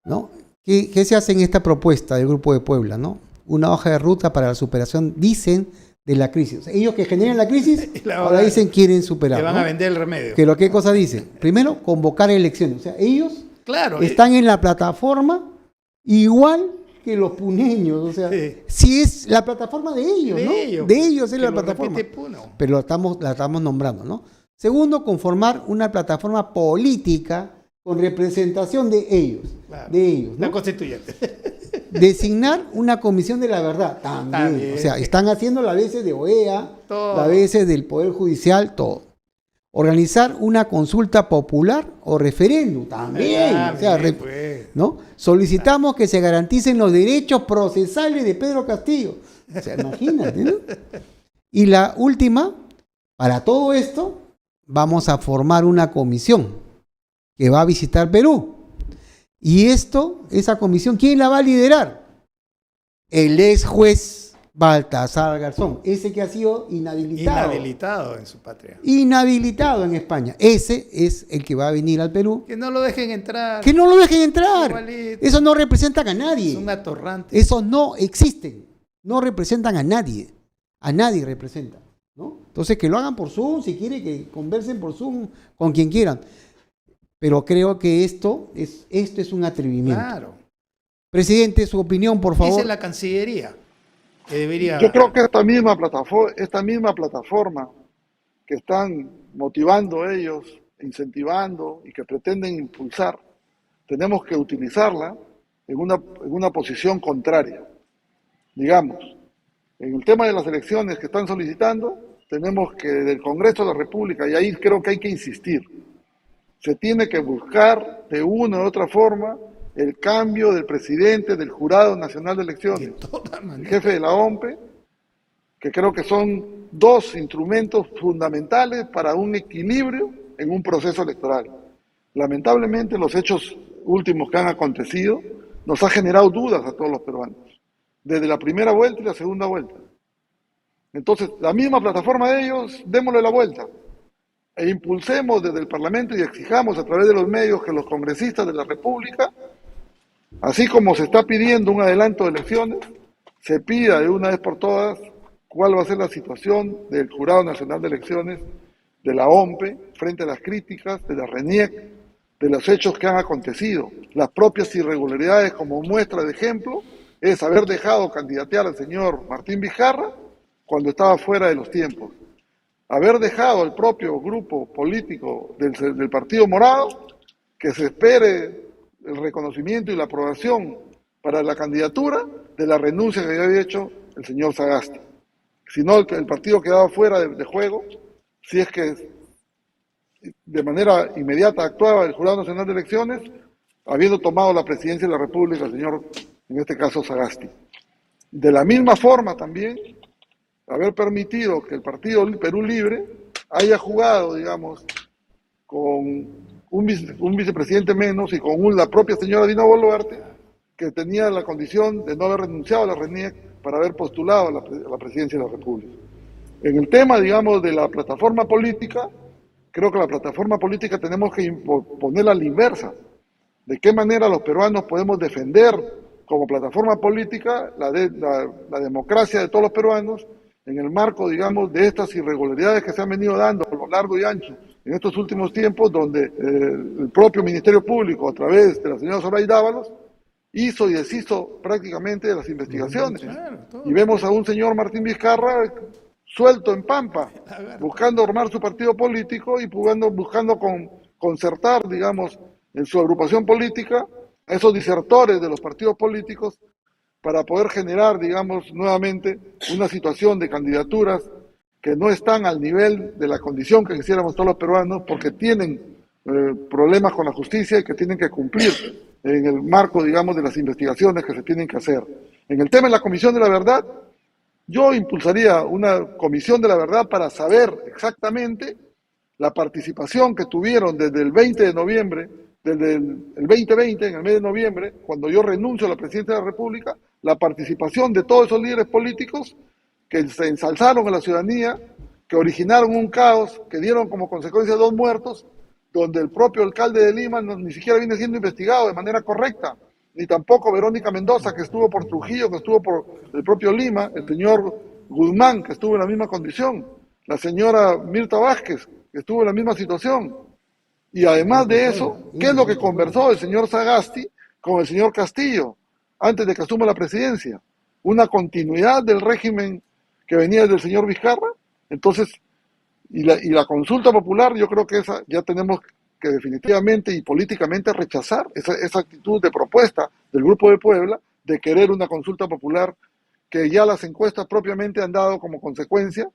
¿No? ¿Qué se hace en esta propuesta del Grupo de Puebla, no? Una hoja de ruta para la superación, dicen, de la crisis. O sea, ellos que generan la crisis, ahora dicen quieren superar. Que van ¿no? a vender el remedio. Pero ¿qué cosa dicen? Primero, convocar elecciones. O sea, ellos están en la plataforma igual que los puneños. O sea, si es la plataforma de ellos, ¿no? De ellos es la plataforma. Pero la estamos nombrando, ¿no? Segundo, conformar una plataforma política con representación de ellos. Claro. De ellos, ¿no? La constituyente. Designar una comisión de la verdad también. O sea, están haciendo las veces de OEA, las veces del Poder Judicial, todo. Organizar una consulta popular o referéndum también. O sea, ¿no? Solicitamos que se garanticen los derechos procesales de Pedro Castillo. O sea, imagínate, ¿no? Y la última, para todo esto, vamos a formar una comisión que va a visitar Perú. Y esa comisión, ¿quién la va a liderar? El ex juez Baltasar Garzón, ese que ha sido inhabilitado. Inhabilitado en su patria. Inhabilitado en España. Ese es el que va a venir al Perú. Que no lo dejen entrar. Que no lo dejen entrar. Igualito. Eso no representan a nadie. Son atorrantes. Esos no existen. No representan a nadie. A nadie representan, ¿no? Entonces que lo hagan por Zoom, si quieren que conversen por Zoom con quien quieran. Pero creo que esto es un atrevimiento. Claro. Presidente, su opinión, por favor. Dice la Cancillería que debería... Yo creo que esta misma plataforma que están motivando ellos, incentivando y que pretenden impulsar, tenemos que utilizarla en una posición contraria. Digamos, en el tema de las elecciones que están solicitando, tenemos que del Congreso de la República, y ahí creo que hay que insistir, se tiene que buscar de una u otra forma el cambio del presidente del Jurado Nacional de Elecciones, el jefe de la OMPE, que creo que son dos instrumentos fundamentales para un equilibrio en un proceso electoral. Lamentablemente los hechos últimos que han acontecido nos ha generado dudas a todos los peruanos, desde la primera vuelta y la segunda vuelta. Entonces, la misma plataforma de ellos, démosle la vuelta. E impulsemos desde el Parlamento y exijamos a través de los medios que los congresistas de la República, así como se está pidiendo un adelanto de elecciones, se pida de una vez por todas cuál va a ser la situación del Jurado Nacional de Elecciones, de la OMPE, frente a las críticas de la RENIEC, de los hechos que han acontecido. Las propias irregularidades, como muestra de ejemplo, es haber dejado candidatear al señor Martín Vizcarra cuando estaba fuera de los tiempos. Haber dejado al propio grupo político del Partido Morado que se espere el reconocimiento y la aprobación para la candidatura de la renuncia que había hecho el señor Sagasti. Si no, el partido quedaba fuera de juego, si es que de manera inmediata actuaba el Jurado Nacional de Elecciones, habiendo tomado la presidencia de la República el señor, en este caso, Sagasti. De la misma forma también, haber permitido que el partido Perú Libre haya jugado, digamos, con un vicepresidente menos y con la propia señora Dina Boluarte, que tenía la condición de no haber renunciado a la RENIEC para haber postulado a la presidencia de la República. En el tema, digamos, de la plataforma política, creo que la plataforma política tenemos que ponerla a la inversa. ¿De qué manera los peruanos podemos defender como plataforma política la democracia de todos los peruanos en el marco, digamos, de estas irregularidades que se han venido dando a lo largo y ancho en estos últimos tiempos, donde el propio Ministerio Público, a través de la señora Zoraida Ábalos, hizo y deshizo prácticamente de las investigaciones. Y vemos a un señor Martín Vizcarra suelto en Pampa, buscando armar su partido político y buscando concertar, digamos, en su agrupación política a esos disertores de los partidos políticos para poder generar, digamos, nuevamente una situación de candidaturas que no están al nivel de la condición que quisiéramos todos los peruanos, porque tienen problemas con la justicia y que tienen que cumplir en el marco, digamos, de las investigaciones que se tienen que hacer. En el tema de la Comisión de la Verdad, Yo impulsaría una comisión de la verdad para saber exactamente la participación que tuvieron desde el 20 de noviembre, desde el 2020, en el mes de noviembre, cuando yo renuncio a la presidencia de la República, la participación de todos esos líderes políticos que se ensalzaron a la ciudadanía, que originaron un caos, que dieron como consecuencia 2 muertos, donde el propio alcalde de Lima ni siquiera viene siendo investigado de manera correcta, ni tampoco Verónica Mendoza, que estuvo por Trujillo, que estuvo por el propio Lima, el señor Guzmán, que estuvo en la misma condición, la señora Mirta Vázquez, que estuvo en la misma situación. Y además de eso, ¿qué es lo que conversó el señor Sagasti con el señor Castillo antes de que asuma la presidencia? Una continuidad del régimen que venía del señor Vizcarra. Entonces, y la consulta popular, yo creo que esa ya tenemos que definitivamente y políticamente rechazar esa actitud de propuesta del Grupo de Puebla de querer una consulta popular, que ya las encuestas propiamente han dado como consecuencia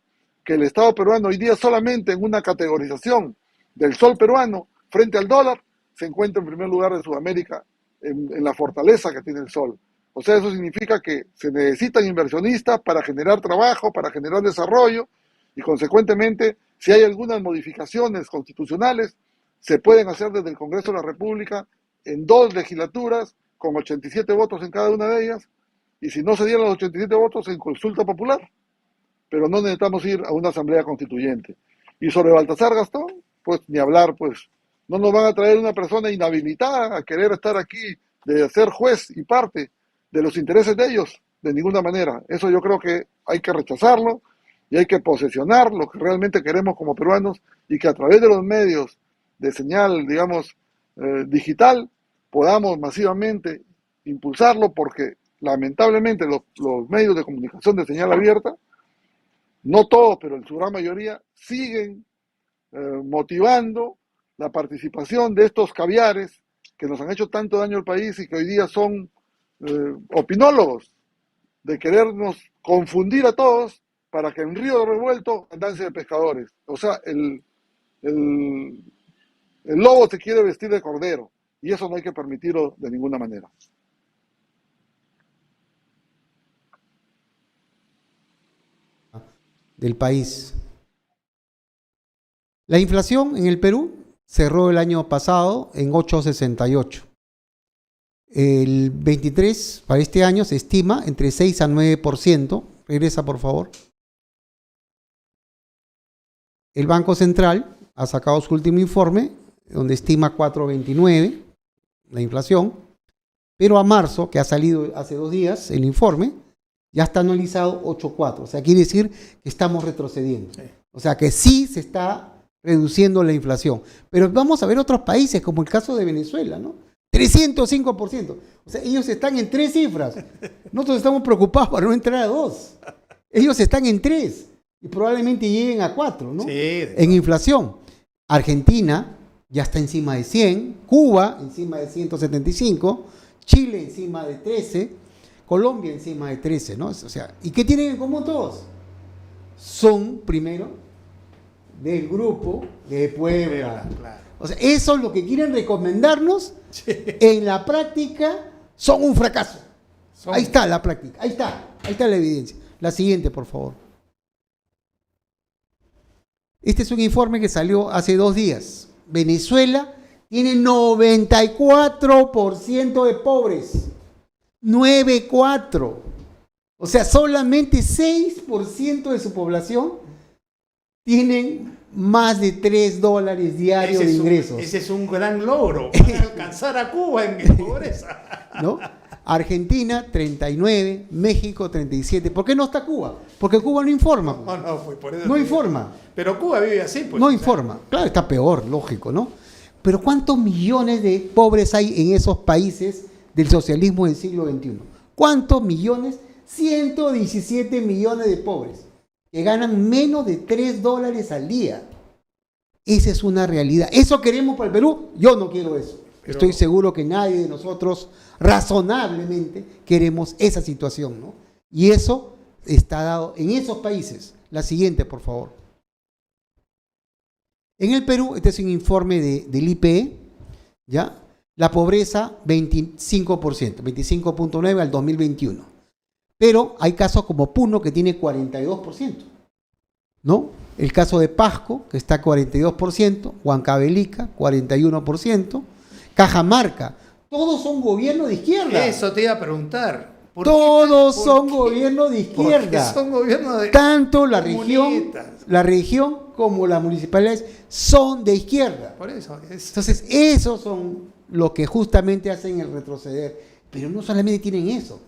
que el Estado peruano hoy día solamente en una categorización del sol peruano frente al dólar se encuentra en primer lugar de Sudamérica en la fortaleza que tiene el sol. O sea, eso significa que se necesitan inversionistas para generar trabajo, para generar desarrollo, y consecuentemente, si hay algunas modificaciones constitucionales, se pueden hacer desde el Congreso de la República en 2 legislaturas, con 87 votos en cada una de ellas, y si no se dieran los 87 votos, en consulta popular. Pero no necesitamos ir a una asamblea constituyente. Y sobre Baltasar Gastón, pues ni hablar, pues no nos van a traer una persona inhabilitada a querer estar aquí, de ser juez y parte de los intereses de ellos, de ninguna manera. Eso yo creo que hay que rechazarlo y hay que posesionar lo que realmente queremos como peruanos, y que a través de los medios de señal, digamos, digital, podamos masivamente impulsarlo, porque lamentablemente los medios de comunicación de señal abierta, no todos, pero en su gran mayoría, siguen motivando la participación de estos caviares que nos han hecho tanto daño al país y que hoy día son opinólogos, de querernos confundir a todos para que en Río Revuelto andanse de pescadores. O sea, el lobo se quiere vestir de cordero, y eso no hay que permitirlo de ninguna manera. Del país. La inflación en el Perú cerró el año pasado en 8,68. El 23 para este año se estima entre 6 a 9%. Regresa, por favor. El Banco Central ha sacado su último informe, donde estima 4,29 la inflación, pero a marzo, que ha salido hace 2 días el informe, ya está anualizado 8,4. O sea, quiere decir que estamos retrocediendo. O sea, que sí se está reduciendo la inflación. Pero vamos a ver otros países, como el caso de Venezuela, ¿no? 305%. O sea, ellos están en 3 cifras. Nosotros estamos preocupados para no entrar a 2. Ellos están en 3 y probablemente lleguen a 4, ¿no? Sí, en inflación. Argentina ya está encima de 100, Cuba encima de 175, Chile encima de 13, Colombia encima de 13, ¿no? O sea, ¿y qué tienen en común todos? Son, primero, del grupo de Puebla. Claro. O sea, eso es lo que quieren recomendarnos. Sí. En la práctica son un fracaso. Ahí está la práctica, ahí está la evidencia. La siguiente, por favor. Este es un informe que salió hace 2 días. Venezuela tiene 94% de pobres. 9,4. O sea, solamente 6% de su población tienen más de $3 diarios de ingresos. Ese es un gran logro. Van a alcanzar a Cuba en pobreza. ¿No? Argentina, 39, México, 37. ¿Por qué no está Cuba? Porque Cuba no informa. No, pues por eso no informa. Pero Cuba vive así, pues. No informa. Claro, está peor, lógico, ¿no? Pero ¿cuántos millones de pobres hay en esos países del socialismo del siglo XXI? ¿Cuántos millones? 117 millones de pobres que ganan menos de $3 al día. Esa es una realidad. ¿Eso queremos para el Perú? Yo no quiero eso. Pero estoy seguro que nadie de nosotros razonablemente queremos esa situación, ¿no? Y eso está dado en esos países. La siguiente, por favor. En el Perú, este es un informe del IPE, ¿ya? La pobreza, 25%, 25,9 al 2021. Pero hay casos como Puno que tiene 42%, ¿no? El caso de Pasco, que está 42%, Huancavelica, 41%, Cajamarca, todos son gobiernos de izquierda. Eso te iba a preguntar. Todos son gobiernos de izquierda. Son gobiernos de Tanto la comunistas. región como las municipalidades son de izquierda. Por eso. Entonces, esos son los que justamente hacen el retroceder. Pero no solamente tienen eso,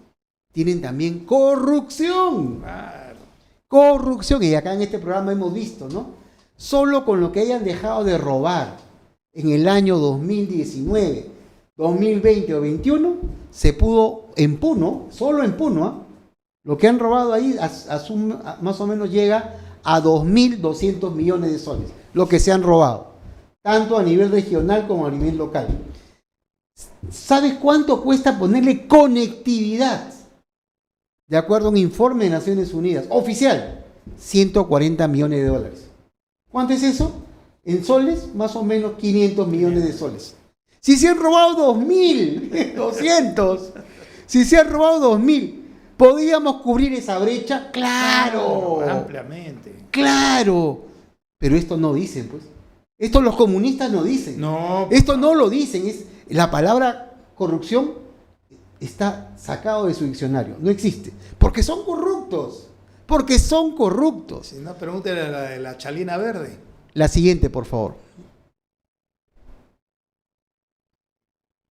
tienen también corrupción. Claro. Corrupción, y acá en este programa hemos visto, ¿no? Solo con lo que hayan dejado de robar en el año 2019, 2020 o 2021, se pudo en Puno, solo en Puno, lo que han robado ahí más o menos llega a 2.200 millones de soles, lo que se han robado, tanto a nivel regional como a nivel local. ¿Sabes cuánto cuesta ponerle conectividad? De acuerdo a un informe de Naciones Unidas, oficial, 140 millones de dólares. ¿Cuánto es eso? En soles, más o menos 500 millones de soles. Si se han robado 2.200, si se han robado 2.000, ¿podríamos cubrir esa brecha? ¡Claro! Ampliamente. ¡Claro! Pero esto no dicen, pues. Esto los comunistas no dicen. No. Esto no lo dicen. La palabra corrupción está sacado de su diccionario. No existe. Porque son corruptos. Porque son corruptos. Si no, pregúntale a la de la chalina verde. La siguiente, por favor.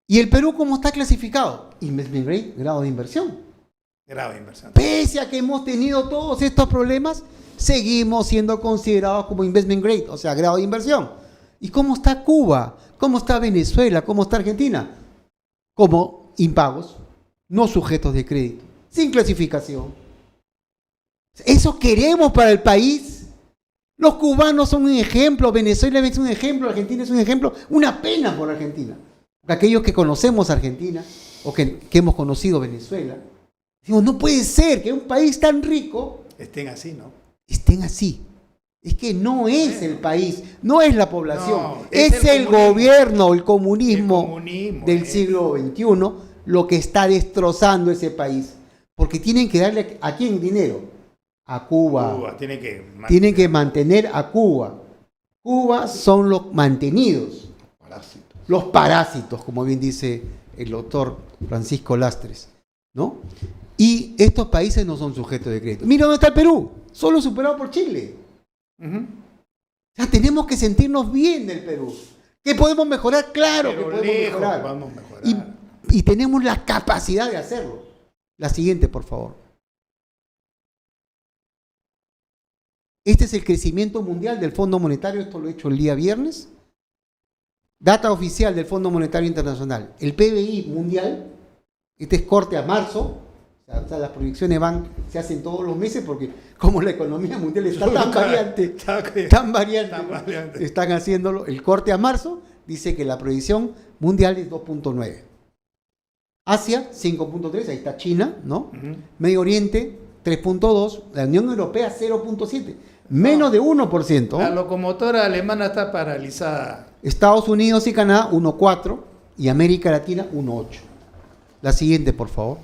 ¿Y el Perú cómo está clasificado? Investment grade, grado de inversión. Grado de inversión. Pese a que hemos tenido todos estos problemas, seguimos siendo considerados como investment grade, o sea, grado de inversión. ¿Y cómo está Cuba? ¿Cómo está Venezuela? ¿Cómo está Argentina? Como impagos, no sujetos de crédito, sin clasificación. ¿Eso queremos para el país? Los cubanos son un ejemplo, Venezuela es un ejemplo, Argentina es un ejemplo. Una pena por Argentina. Aquellos que conocemos Argentina o que hemos conocido Venezuela, decimos, no puede ser que un país tan rico estén así, ¿no? Estén así. Es que no es el país, no es la población, No, es el gobierno, el comunismo del es. siglo XXI lo que está destrozando ese país. Porque tienen que darle, ¿a quién dinero? A Cuba. Tienen que mantener a Cuba. Cuba son los mantenidos. Los parásitos, como bien dice el doctor Francisco Lastres, ¿no? Y estos países no son sujetos de crédito. Mira dónde está el Perú, solo superado por Chile. O sea, tenemos que sentirnos bien del Perú. ¿Qué podemos mejorar? Claro que podemos mejorar. Y tenemos la capacidad de hacerlo. La siguiente, por favor. Este es el crecimiento mundial del Fondo Monetario, esto lo he hecho el día viernes. Data oficial del Fondo Monetario Internacional. El PBI mundial, este es corte a marzo, o sea, las proyecciones se hacen todos los meses porque como la economía mundial está tan variante, están haciéndolo. El corte a marzo dice que la proyección mundial es 2.9. Asia, 5.3, ahí está China, ¿no? Medio Oriente, 3.2, la Unión Europea, 0.7, menos de 1%. La locomotora alemana está paralizada. Estados Unidos y Canadá, 1.4, y América Latina, 1.8. La siguiente, por favor.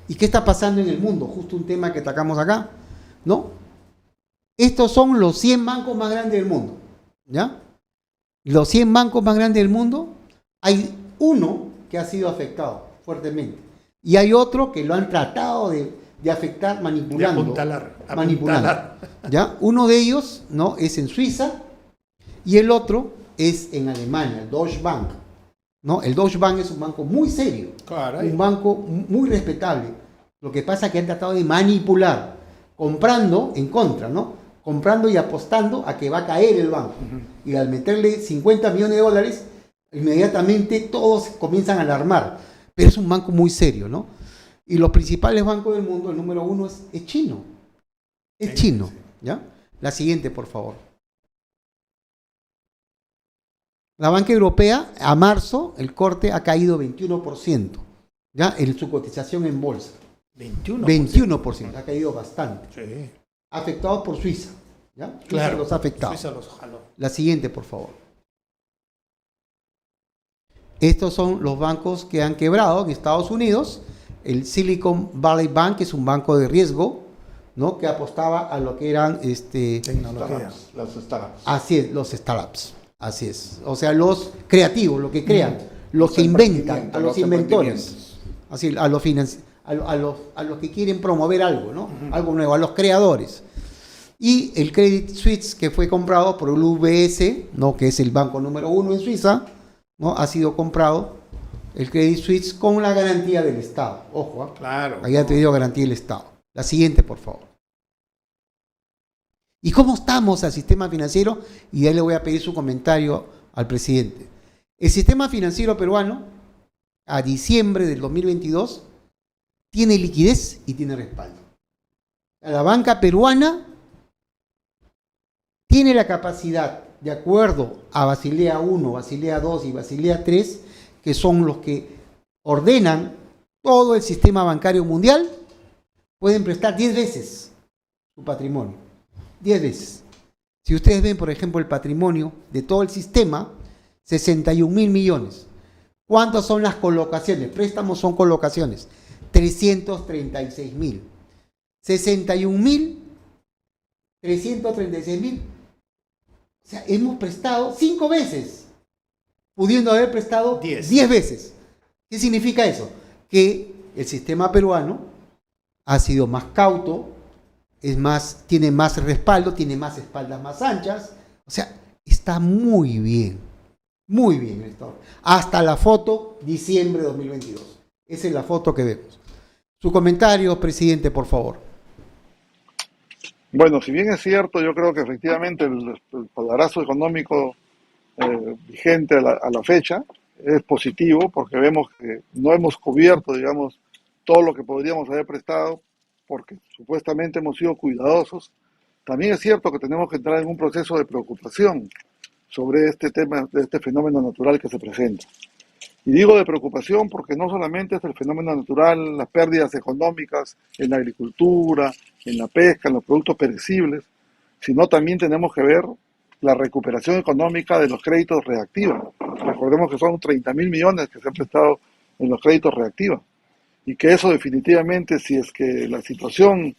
¿Y qué está pasando en el mundo? Justo un tema que atacamos acá, ¿no? Estos son los 100 bancos más grandes del mundo, ¿ya? Los 100 bancos más grandes del mundo, hay uno que ha sido afectado fuertemente, y hay otro que lo han tratado de afectar manipulando. Manipulando. ¿Ya? Uno de ellos, ¿no?, es en Suiza, y el otro es en Alemania, el Deutsche Bank, ¿no? El Deutsche Bank es un banco muy serio, un banco muy respetable. Lo que pasa es que han tratado de manipular, comprando en contra, ¿no? Comprando y apostando a que va a caer el banco. Y al meterle 50 millones de dólares, inmediatamente todos comienzan a alarmar. Pero es un banco muy serio, ¿no? Y los principales bancos del mundo, el número uno es chino. Es chino, ¿ya? La siguiente, por favor. La banca europea, a marzo, el corte ha caído 21%, ¿ya? En su cotización en bolsa. 21%, ha caído bastante. Sí. Afectados por Suiza, ¿ya? Claro, Suiza los ha afectado. Suiza los jaló. La siguiente, por favor. Estos son los bancos que han quebrado en Estados Unidos el Silicon Valley Bank, que es un banco de riesgo, ¿no? Que apostaba a lo que eran Tecnologías. Las startups. así es, los startups, así es, o sea, los creativos, los que crean, los que inventan, a los inventores, así, a los que quieren promover algo, ¿no? Algo nuevo, a los creadores. Y el Credit Suisse, que fue comprado por el UBS, ¿no? Que es el banco número 1 en Suiza, ¿no? Ha sido comprado el Credit Suisse con la garantía del Estado. Ojo, Claro. ahí ha tenido garantía del Estado. La siguiente, por favor. ¿Y cómo estamos al sistema financiero? Y ahí le voy a pedir su comentario al presidente. El sistema financiero peruano, a diciembre del 2022, tiene liquidez y tiene respaldo. La banca peruana tiene la capacidad, de acuerdo a Basilea I, Basilea II y Basilea III, que son los que ordenan todo el sistema bancario mundial, pueden prestar 10 veces su patrimonio. 10 veces. Si ustedes ven, por ejemplo, el patrimonio de todo el sistema, 61.000 millones. ¿Cuántas son las colocaciones? Préstamos son colocaciones. 336.000. 61.000, 336.000. O sea, hemos prestado 5 veces, pudiendo haber prestado 10 veces. ¿Qué significa eso? Que el sistema peruano ha sido más cauto, tiene más respaldo, tiene más espaldas más anchas. O sea, está muy bien el Estado. Hasta la foto, diciembre de 2022. Esa es la foto que vemos. Su comentario, presidente, por favor. Bueno, si bien es cierto, yo creo que efectivamente el padrazo económico vigente a la fecha es positivo, porque vemos que no hemos cubierto, digamos, todo lo que podríamos haber prestado, porque supuestamente hemos sido cuidadosos. También es cierto que tenemos que entrar en un proceso de preocupación sobre este tema, de este fenómeno natural que se presenta. Y digo de preocupación porque no solamente es el fenómeno natural, las pérdidas económicas en la agricultura, en la pesca, en los productos perecibles, sino también tenemos que ver la recuperación económica de los créditos reactivos. Recordemos que son 30.000 millones que se han prestado en los créditos reactivos. Y que eso definitivamente, si es que la situación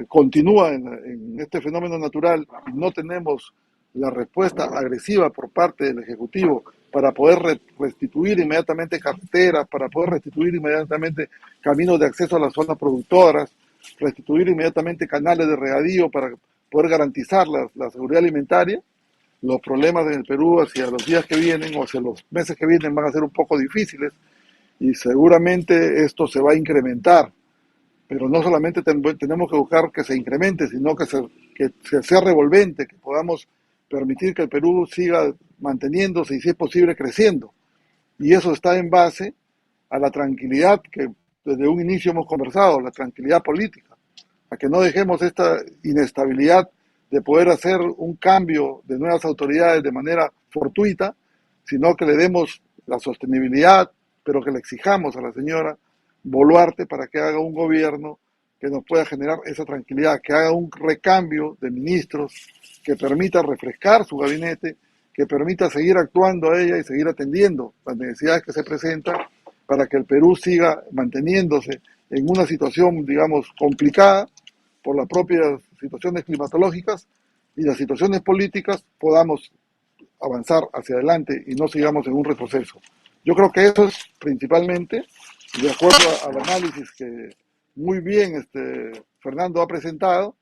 continúa en este fenómeno natural y no tenemos la respuesta agresiva por parte del Ejecutivo para poder restituir inmediatamente carreteras, para poder restituir inmediatamente caminos de acceso a las zonas productoras, restituir inmediatamente canales de regadío para poder garantizar la seguridad alimentaria, los problemas en el Perú hacia los días que vienen o hacia los meses que vienen van a ser un poco difíciles y seguramente esto se va a incrementar. Pero no solamente tenemos que buscar que se incremente, sino que sea revolvente, que podamos permitir que el Perú siga manteniéndose y, si es posible, creciendo. Y eso está en base a la tranquilidad que desde un inicio hemos conversado, la tranquilidad política, a que no dejemos esta inestabilidad de poder hacer un cambio de nuevas autoridades de manera fortuita, sino que le demos la sostenibilidad, pero que le exijamos a la señora Boluarte para que haga un gobierno que nos pueda generar esa tranquilidad, que haga un recambio de ministros, que permita refrescar su gabinete, que permita seguir actuando a ella y seguir atendiendo las necesidades que se presentan para que el Perú siga manteniéndose en una situación, digamos, complicada por las propias situaciones climatológicas y las situaciones políticas, podamos avanzar hacia adelante y no sigamos en un retroceso. Yo creo que eso es principalmente, de acuerdo al análisis que muy bien Fernando ha presentado,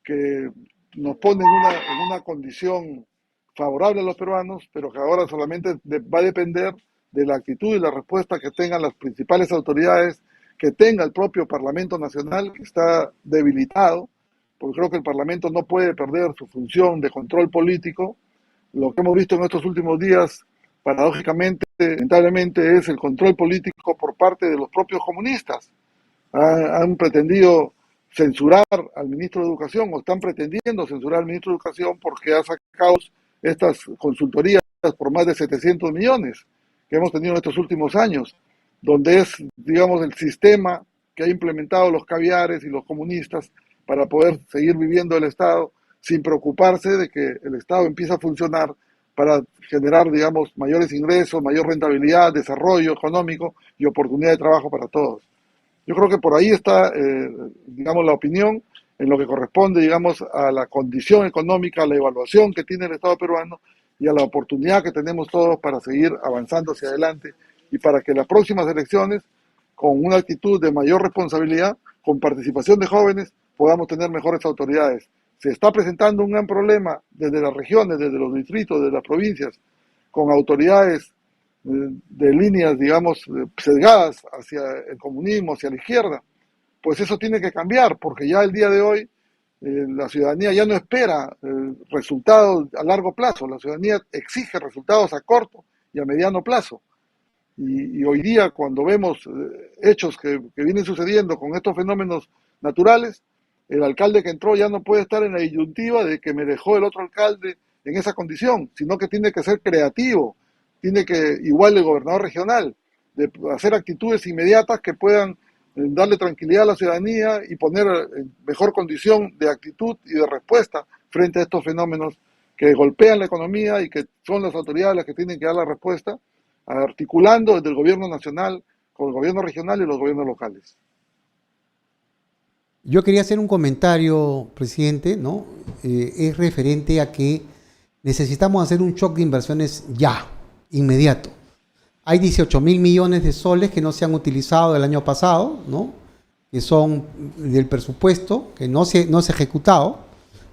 que nos pone en una condición favorable a los peruanos, pero que ahora solamente va a depender de la actitud y la respuesta que tengan las principales autoridades, que tenga el propio Parlamento Nacional, que está debilitado, porque creo que el Parlamento no puede perder su función de control político. Lo que hemos visto en estos últimos días, paradójicamente, lamentablemente, es el control político por parte de los propios comunistas. Han pretendido censurar al ministro de Educación, o están pretendiendo censurar al ministro de Educación porque ha sacado estas consultorías por más de 700 millones que hemos tenido en estos últimos años, donde es, digamos, el sistema que ha implementado los caviares y los comunistas para poder seguir viviendo el Estado sin preocuparse de que el Estado empiece a funcionar para generar, digamos, mayores ingresos, mayor rentabilidad, desarrollo económico y oportunidad de trabajo para todos. Yo creo que por ahí está, digamos, la opinión en lo que corresponde, digamos, a la condición económica, a la evaluación que tiene el Estado peruano y a la oportunidad que tenemos todos para seguir avanzando hacia adelante y para que las próximas elecciones, con una actitud de mayor responsabilidad, con participación de jóvenes, podamos tener mejores autoridades. Se está presentando un gran problema desde las regiones, desde los distritos, desde las provincias, con autoridades de líneas, digamos, sesgadas hacia el comunismo, hacia la izquierda. Pues eso tiene que cambiar, porque ya el día de hoy la ciudadanía ya no espera resultados a largo plazo, la ciudadanía exige resultados a corto y a mediano plazo. Y hoy día, cuando vemos hechos que vienen sucediendo con estos fenómenos naturales, el alcalde que entró ya no puede estar en la disyuntiva de que me dejó el otro alcalde en esa condición, sino que tiene que ser creativo, tiene que, igual el gobernador regional, de hacer actitudes inmediatas que puedan darle tranquilidad a la ciudadanía y poner en mejor condición de actitud y de respuesta frente a estos fenómenos que golpean la economía y que son las autoridades las que tienen que dar la respuesta, articulando desde el gobierno nacional con el gobierno regional y los gobiernos locales. Yo quería hacer un comentario, presidente, ¿no? Es referente a que necesitamos hacer un shock de inversiones ya, inmediato. Hay 18.000 millones de soles que no se han utilizado el año pasado, ¿no? Que son del presupuesto, que no se ha ejecutado,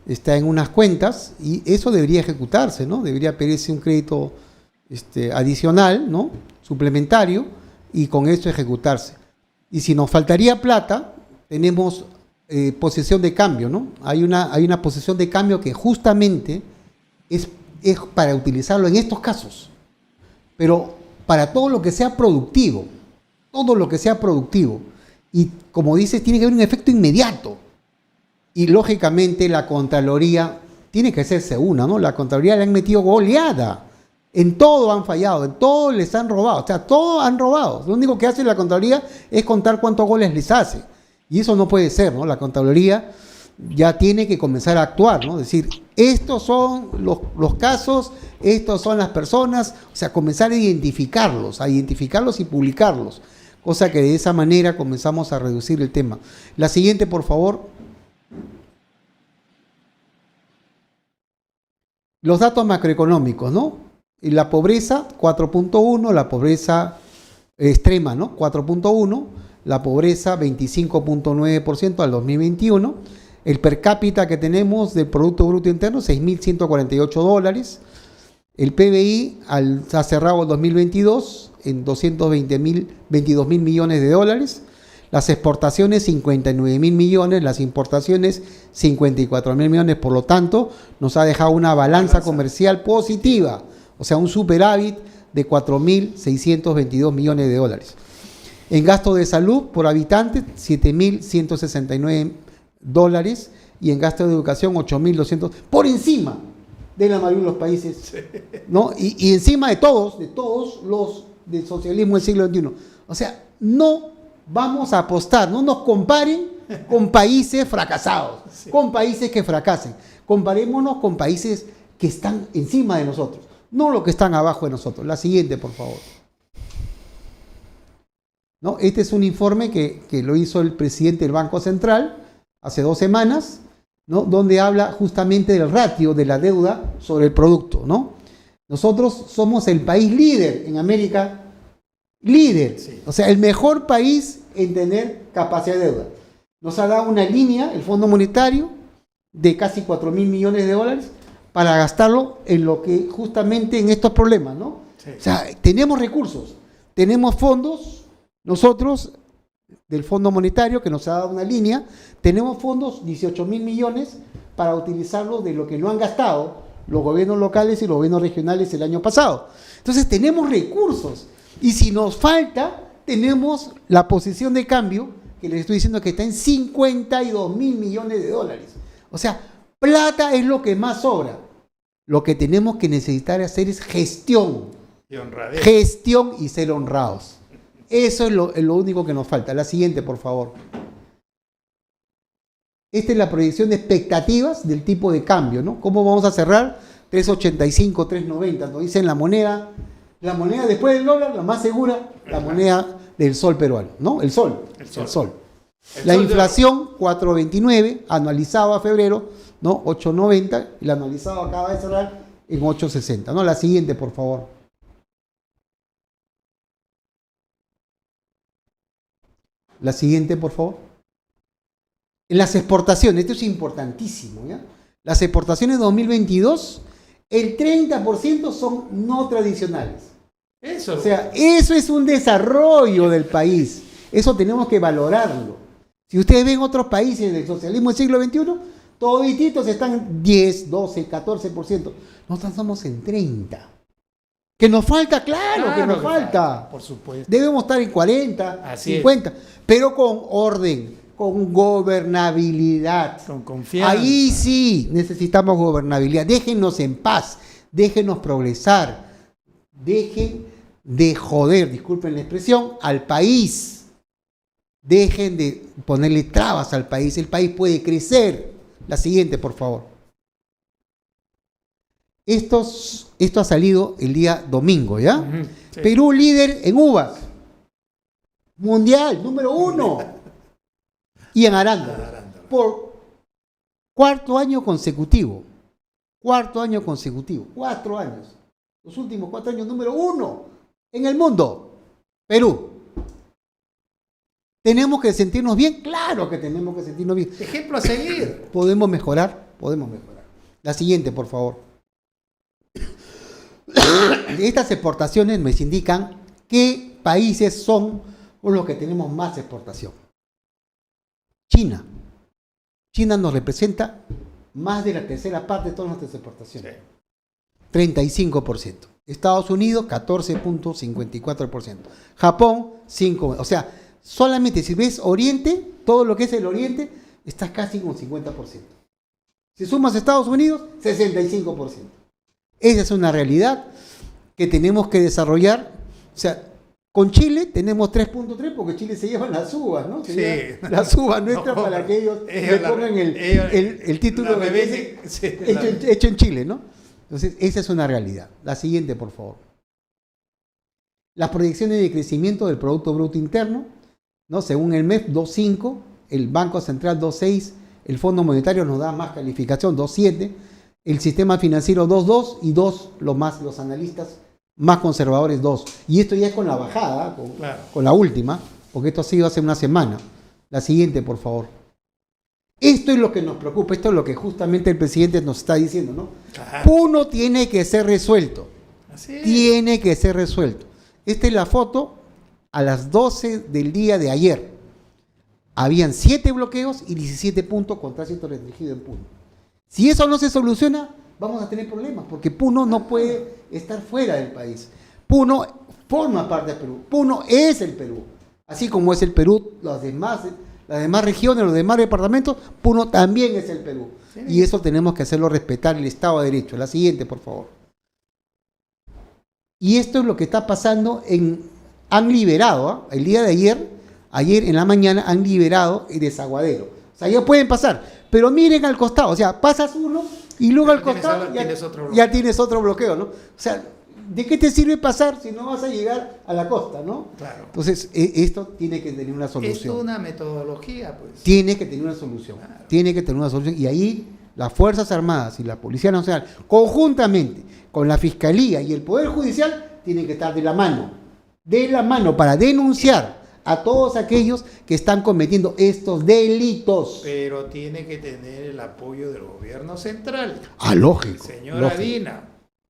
está en unas cuentas y eso debería ejecutarse, ¿no? Debería pedirse un crédito adicional, ¿no? Suplementario, y con eso ejecutarse. Y si nos faltaría plata, tenemos posición de cambio, ¿no? Hay una posición de cambio que justamente es para utilizarlo en estos casos, pero para todo lo que sea productivo, y como dices, tiene que haber un efecto inmediato, y lógicamente la Contraloría tiene que hacerse una, ¿no? La Contraloría le han metido goleada, en todo han fallado, en todo les han robado, o sea, todo han robado. Lo único que hace la Contraloría es contar cuántos goles les hace, y eso no puede ser, ¿no? La Contraloría ya tiene que comenzar a actuar, ¿no? Es decir, estos son los casos, estos son las personas, o sea, comenzar a identificarlos y publicarlos, cosa que de esa manera comenzamos a reducir el tema. La siguiente, por favor. Los datos macroeconómicos, ¿no? La pobreza, 4.1, la pobreza extrema, ¿no? 4.1, la pobreza, 25.9% al 2021. El per cápita que tenemos del Producto Bruto Interno, $6.148. El PBI ha cerrado el 2022 en 22.000 millones de dólares. Las exportaciones, 59.000 millones. Las importaciones, 54.000 millones. Por lo tanto, nos ha dejado una balanza comercial positiva. O sea, un superávit de 4.622 millones de dólares. En gasto de salud por habitante, 7.169 dólares, y en gasto de educación 8.200, por encima de la mayoría de los países, ¿no? Y encima de todos los del socialismo del siglo XXI. O sea, no vamos a apostar, no nos comparen con países fracasados, con países que fracasen. Comparémonos con países que están encima de nosotros, no los que están abajo de nosotros. La siguiente, por favor. ¿No? Este es un informe que lo hizo el presidente del Banco Central hace 2 semanas, ¿no? Donde habla justamente del ratio de la deuda sobre el producto, ¿no? Nosotros somos el país líder en América, o sea, el mejor país en tener capacidad de deuda. Nos ha dado una línea, el Fondo Monetario, de casi 4.000 millones de dólares para gastarlo en lo que justamente en estos problemas, ¿no? Sí. O sea, tenemos recursos, tenemos fondos, nosotros del Fondo Monetario, que nos ha dado una línea, tenemos fondos, 18.000 millones, para utilizarlos de lo que no han gastado los gobiernos locales y los gobiernos regionales el año pasado. Entonces tenemos recursos, y si nos falta, tenemos la posición de cambio, que les estoy diciendo que está en 52.000 millones de dólares. O sea, plata es lo que más sobra. Lo que tenemos que necesitar hacer es gestión. Y honradez. Gestión y ser honrados. Eso es lo único que nos falta. La siguiente, por favor. Esta es la proyección de expectativas del tipo de cambio, ¿no? ¿Cómo vamos a cerrar? 3.85, 3.90. Nos dicen la moneda La moneda después del dólar, la más segura, la moneda del sol peruano, ¿no? El sol. La inflación, 4.29, anualizado a febrero, ¿no? 8.90, y la anualizado acaba de cerrar en 8.60, ¿no? La siguiente, por favor. La siguiente, por favor. En las exportaciones, esto es importantísimo, ¿ya? Las exportaciones de 2022, el 30% son no tradicionales. Eso. O sea, eso es un desarrollo del país. Eso tenemos que valorarlo. Si ustedes ven otros países del socialismo del siglo XXI, todititos están 10, 12, 14%. Nosotros estamos en 30%. Que nos falta, claro que nos falta. Por supuesto. Debemos estar en 40, Así 50, pero con orden, con gobernabilidad. Con confianza. Ahí sí necesitamos gobernabilidad. Déjennos en paz, déjenos progresar, dejen de joder, disculpen la expresión, al país. Dejen de ponerle trabas al país. El país puede crecer. La siguiente, por favor. Esto ha salido el día domingo, ¿ya? Sí. Perú líder en uvas. Mundial, número 1. Y en arándano. Por cuarto año consecutivo. 4 años. Los últimos 4 años, número 1 en el mundo. Perú. ¿Tenemos que sentirnos bien? Claro que tenemos que sentirnos bien. Ejemplo a seguir. ¿Podemos mejorar? Podemos mejorar. La siguiente, por favor. Estas exportaciones nos indican qué países son los que tenemos más exportación. China. China nos representa más de la tercera parte de todas nuestras exportaciones. 35%. Estados Unidos, 14.54%. Japón, 5%. O sea, solamente si ves Oriente, todo lo que es el Oriente, estás casi con 50%. Si sumas Estados Unidos, 65%. Esa es una realidad que tenemos que desarrollar. O sea, con Chile tenemos 3.3 porque Chile se lleva las uvas, ¿no? Sí. Las uvas nuestras No, para que ellos le pongan el título la de hecho en Chile, ¿no? Entonces, esa es una realidad. La siguiente, por favor. Las proyecciones de crecimiento del Producto Bruto Interno, ¿no? Según el MEF, 2.5, el Banco Central 2.6, el Fondo Monetario nos da más calificación, 2.7, el sistema financiero 2.2 y 2 los analistas más conservadores 2. Y esto ya es con la bajada, con la última, porque esto ha sido hace una semana. La siguiente, por favor. Esto es lo que nos preocupa, esto es lo que justamente el presidente nos está diciendo, ¿no? Puno tiene que ser resuelto. Tiene que ser resuelto. Esta es la foto a las 12 del día de ayer. Habían 7 bloqueos y 17 puntos con tránsito restringido en Puno. Si eso no se soluciona, vamos a tener problemas, porque Puno no puede estar fuera del país. Puno forma parte del Perú. Puno es el Perú. Así como es el Perú, las demás regiones, los demás departamentos, Puno también es el Perú. Sí. Y eso tenemos que hacerlo respetar el Estado de Derecho. La siguiente, por favor. Y esto es lo que está pasando han liberado, el día de ayer en la mañana han liberado el Desaguadero. O sea, ya pueden pasar. Pero miren al costado, o sea, pasas uno y luego al costado ya tienes otro bloqueo, ¿no? O sea, ¿de qué te sirve pasar si no vas a llegar a la costa, ¿no? Claro. Entonces, esto tiene que tener una solución. Es una metodología, pues. Tiene que tener una solución. Claro. Tiene que tener una solución. Y ahí las Fuerzas Armadas y la Policía Nacional, conjuntamente con la Fiscalía y el Poder Judicial, tienen que estar de la mano para denunciar a todos aquellos que están cometiendo estos delitos. Pero tiene que tener el apoyo del gobierno central. Lógico. Señora Dina,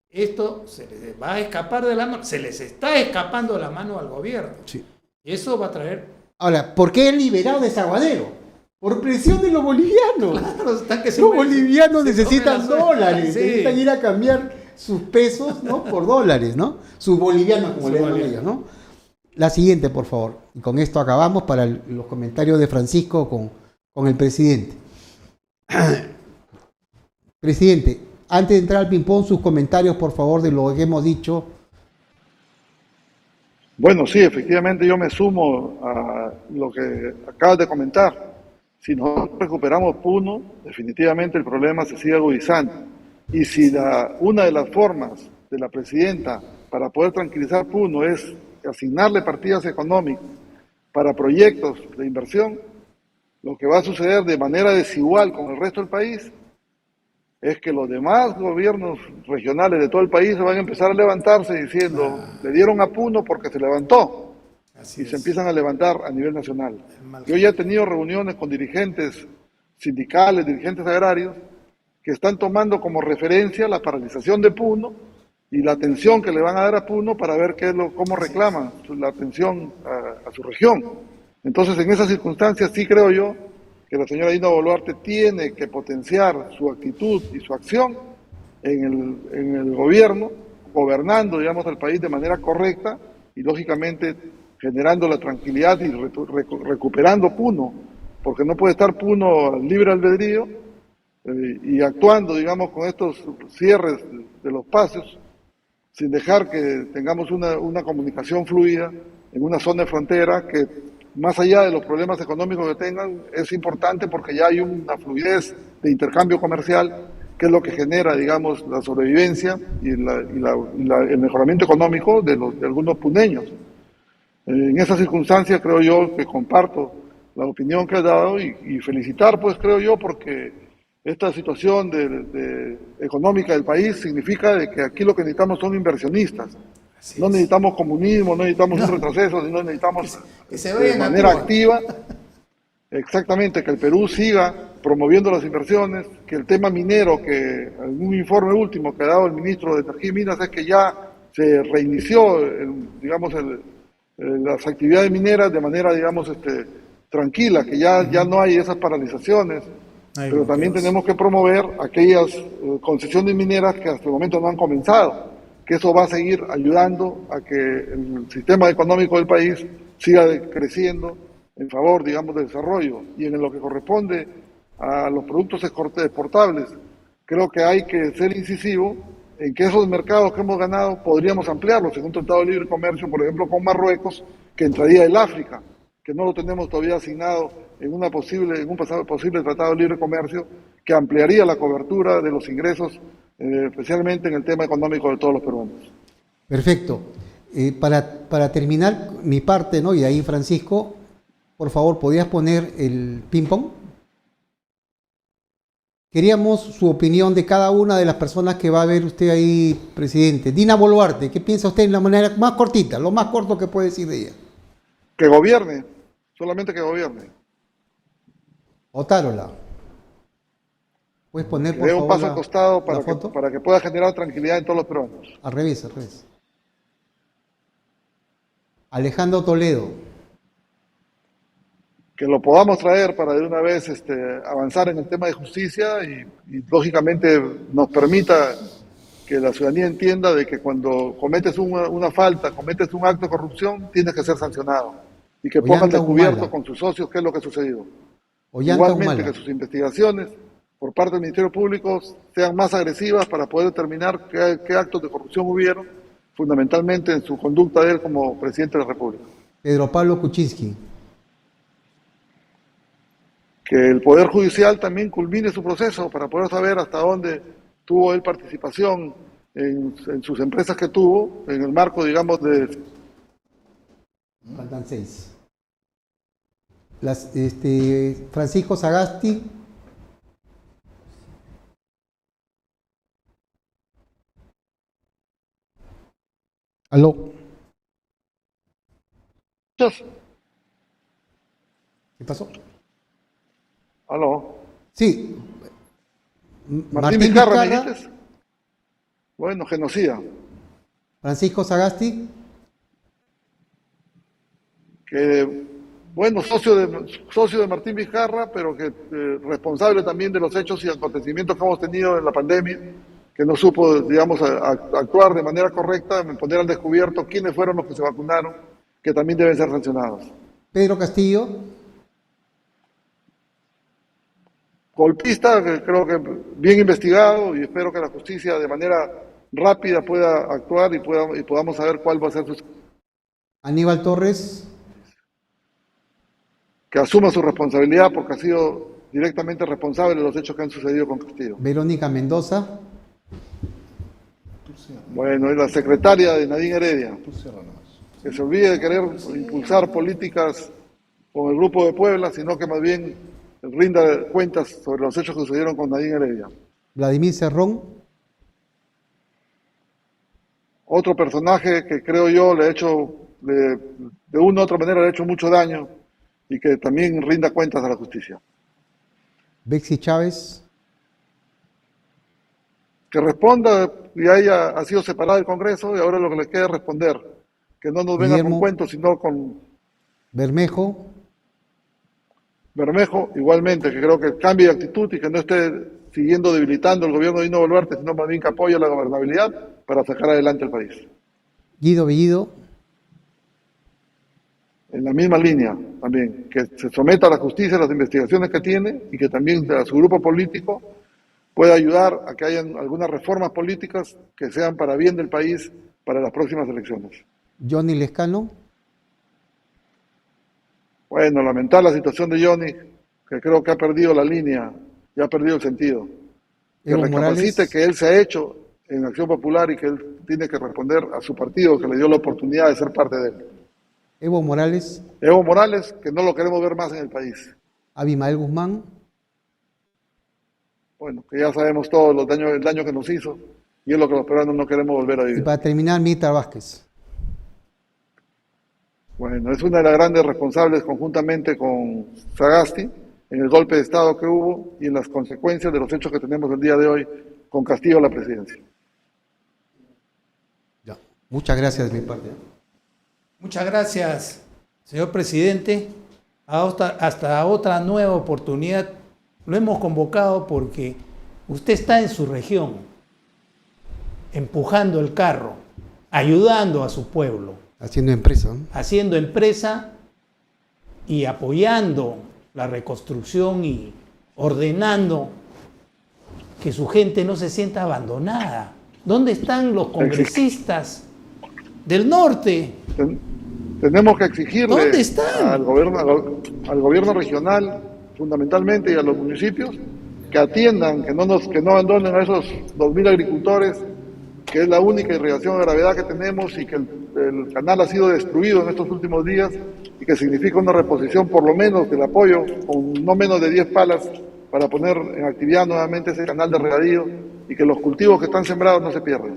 esto se les va a escapar de la mano, se les está escapando de la mano al gobierno. Sí. Y eso va a traer... Ahora, ¿por qué han liberado Desaguadero? Por presión de los bolivianos. Claro, están que los bolivianos necesitan dólares, sí. Necesitan ir a cambiar sus pesos, ¿no? Por dólares, ¿no? Sus bolivianos, como le llaman ellos, ¿no? La siguiente, por favor. Y con esto acabamos para los comentarios de Francisco con el presidente. Presidente, antes de entrar al ping-pong, sus comentarios, por favor, de lo que hemos dicho. Bueno, sí, efectivamente yo me sumo a lo que acabas de comentar. Si nosotros recuperamos Puno, definitivamente el problema se sigue agudizando. Y si una de las formas de la presidenta para poder tranquilizar Puno es asignarle partidas económicas para proyectos de inversión, lo que va a suceder de manera desigual con el resto del país es que los demás gobiernos regionales de todo el país van a empezar a levantarse diciendo, le dieron a Puno porque se levantó, y se empiezan a levantar a nivel nacional. Yo ya he tenido reuniones con dirigentes sindicales, dirigentes agrarios, que están tomando como referencia la paralización de Puno y la atención que le van a dar a Puno para ver cómo reclaman la atención a su región. Entonces, en esas circunstancias sí creo yo que la señora Dina Boluarte tiene que potenciar su actitud y su acción en el gobierno, gobernando, digamos, al país de manera correcta y, lógicamente, generando la tranquilidad y recuperando Puno, porque no puede estar Puno libre albedrío y actuando, digamos, con estos cierres de los pasos, sin dejar que tengamos una comunicación fluida en una zona de frontera que, más allá de los problemas económicos que tengan, es importante porque ya hay una fluidez de intercambio comercial, que es lo que genera, digamos, la sobrevivencia y el mejoramiento económico de algunos puneños. En esas circunstancias creo yo que comparto la opinión que ha dado y felicitar, pues creo yo, porque esta situación económica del país significa de que aquí lo que necesitamos son inversionistas. No necesitamos comunismo, no necesitamos un retroceso, sino necesitamos que se de manera activa, exactamente, que el Perú siga promoviendo las inversiones, que el tema minero, que algún informe último que ha dado el ministro de Energía y Minas es que ya se reinició, las actividades mineras de manera, digamos, tranquila, que ya no hay esas paralizaciones, pero también tenemos que promover aquellas concesiones mineras que hasta el momento no han comenzado, que eso va a seguir ayudando a que el sistema económico del país siga creciendo en favor, digamos, del desarrollo. Y en lo que corresponde a los productos exportables, creo que hay que ser incisivo en que esos mercados que hemos ganado podríamos ampliarlos en un tratado de libre comercio, por ejemplo, con Marruecos, que entraría el África, que no lo tenemos todavía asignado en un posible tratado de libre comercio, que ampliaría la cobertura de los ingresos, especialmente en el tema económico de todos los peruanos. Perfecto. Para terminar mi parte, ¿no? Y ahí, Francisco, por favor, ¿podrías poner el ping-pong? Queríamos su opinión de cada una de las personas que va a ver usted ahí, presidente. Dina Boluarte, ¿qué piensa usted en la manera más cortita, lo más corto que puede decir de ella? Que gobierne, solamente que gobierne. Otárola. ¿Puedes poner, por favor, favor, un paso al costado para que pueda generar tranquilidad en todos los peruanos? Al revés. Alejandro Toledo. Que lo podamos traer para de una vez avanzar en el tema de justicia y lógicamente nos permita que la ciudadanía entienda de que cuando cometes una falta, cometes un acto de corrupción, tienes que ser sancionado y que pongan descubierto con sus socios qué es lo que ha sucedido. Igualmente que sus investigaciones por parte del Ministerio Público sean más agresivas para poder determinar qué actos de corrupción hubieron, fundamentalmente en su conducta de él como presidente de la República. Pedro Pablo Kuczynski. Que el Poder Judicial también culmine su proceso para poder saber hasta dónde tuvo él participación en sus empresas que tuvo, en el marco, digamos, de... Faltan 6. Francisco Sagasti. Aló. ¿Qué pasó? Aló. Sí. Martín Vizcarra, ¿me dices? Bueno, genocida. Francisco Sagasti. Que, bueno, socio de Martín Vizcarra, pero que responsable también de los hechos y acontecimientos que hemos tenido en la pandemia, que no supo, digamos, actuar de manera correcta, poner al descubierto quiénes fueron los que se vacunaron, que también deben ser sancionados. Pedro Castillo. Golpista, que creo que bien investigado, y espero que la justicia de manera rápida pueda actuar y podamos saber cuál va a ser su... Aníbal Torres. Que asuma su responsabilidad porque ha sido directamente responsable de los hechos que han sucedido con Castillo. Verónica Mendoza. Bueno, es la secretaria de Nadine Heredia, que se olvide de querer impulsar políticas con el Grupo de Puebla, sino que más bien rinda cuentas sobre los hechos que sucedieron con Nadine Heredia. Vladimir Cerrón. Otro personaje que creo yo le ha hecho, de una u otra manera le ha hecho mucho daño y que también rinda cuentas a la justicia. Betsy Chávez. Que responda, ya ella ha sido separada del Congreso y ahora lo que le queda es responder. Que no nos venga Guillermo con cuentos, sino con Bermejo. Bermejo, igualmente, que creo que cambie de actitud y que no esté siguiendo debilitando el gobierno de Dino Boluarte, sino más bien que apoye la gobernabilidad para sacar adelante el país. Guido Bellido. En la misma línea también, que se someta a la justicia a las investigaciones que tiene y que también a su grupo político pueda ayudar a que hayan algunas reformas políticas que sean para bien del país para las próximas elecciones. Johnny Lescano. Bueno, lamentar la situación de Johnny, que creo que ha perdido la línea y ha perdido el sentido. Que Evo recapacite Morales. que él se ha hecho en Acción Popular y que él tiene que responder a su partido que le dio la oportunidad de ser parte de él. Evo Morales. Evo Morales, que no lo queremos ver más en el país. Abimael Guzmán. Bueno, que ya sabemos todos el daño que nos hizo y es lo que los peruanos no queremos volver a Y vivir. para terminar, Mirta Vázquez. Bueno, es una de las grandes responsables conjuntamente con Sagasti en el golpe de Estado que hubo y en las consecuencias de los hechos que tenemos el día de hoy con Castillo a la presidencia. Ya. Muchas gracias de mi parte. Muchas gracias, señor presidente. Hasta otra nueva oportunidad. Lo hemos convocado porque usted está en su región, empujando el carro, ayudando a su pueblo. Haciendo empresa, ¿no? Haciendo empresa y apoyando la reconstrucción y ordenando que su gente no se sienta abandonada. ¿Dónde están los congresistas del norte? Tenemos que exigirle ¿Dónde están? al gobierno regional, fundamentalmente, y a los municipios, que atiendan, que no abandonen a esos 2.000 agricultores, que es la única irrigación de gravedad que tenemos y que el canal ha sido destruido en estos últimos días y que significa una reposición por lo menos del apoyo con no menos de 10 palas para poner en actividad nuevamente ese canal de regadío y que los cultivos que están sembrados no se pierdan.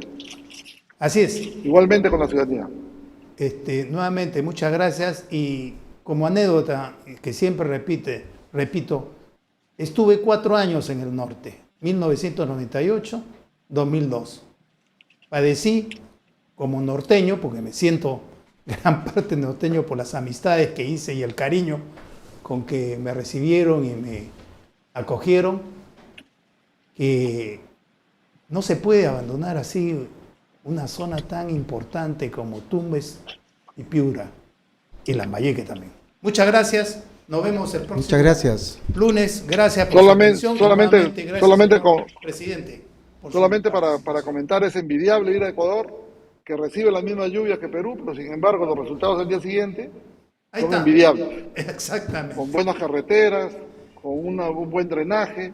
Así es. Igualmente con la ciudadanía. Nuevamente, muchas gracias y como anécdota que siempre repito, estuve 4 años en el norte, 1998-2002. Padecí como norteño, porque me siento gran parte norteño por las amistades que hice y el cariño con que me recibieron y me acogieron, que no se puede abandonar así una zona tan importante como Tumbes y Piura y Lambayeque también. Muchas gracias. Nos vemos el próximo Muchas gracias. lunes. Gracias por su atención. Solamente Presidente. Solamente para comentar, es envidiable ir a Ecuador, que recibe la misma lluvia que Perú, pero sin embargo los resultados del día siguiente son envidiables. Exactamente. Con buenas carreteras, con un buen drenaje,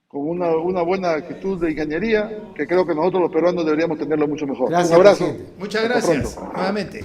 con una buena actitud de ingeniería, que creo que nosotros los peruanos deberíamos tenerlo mucho mejor. Gracias, un abrazo. presidente. Muchas Hasta gracias. pronto. Nuevamente.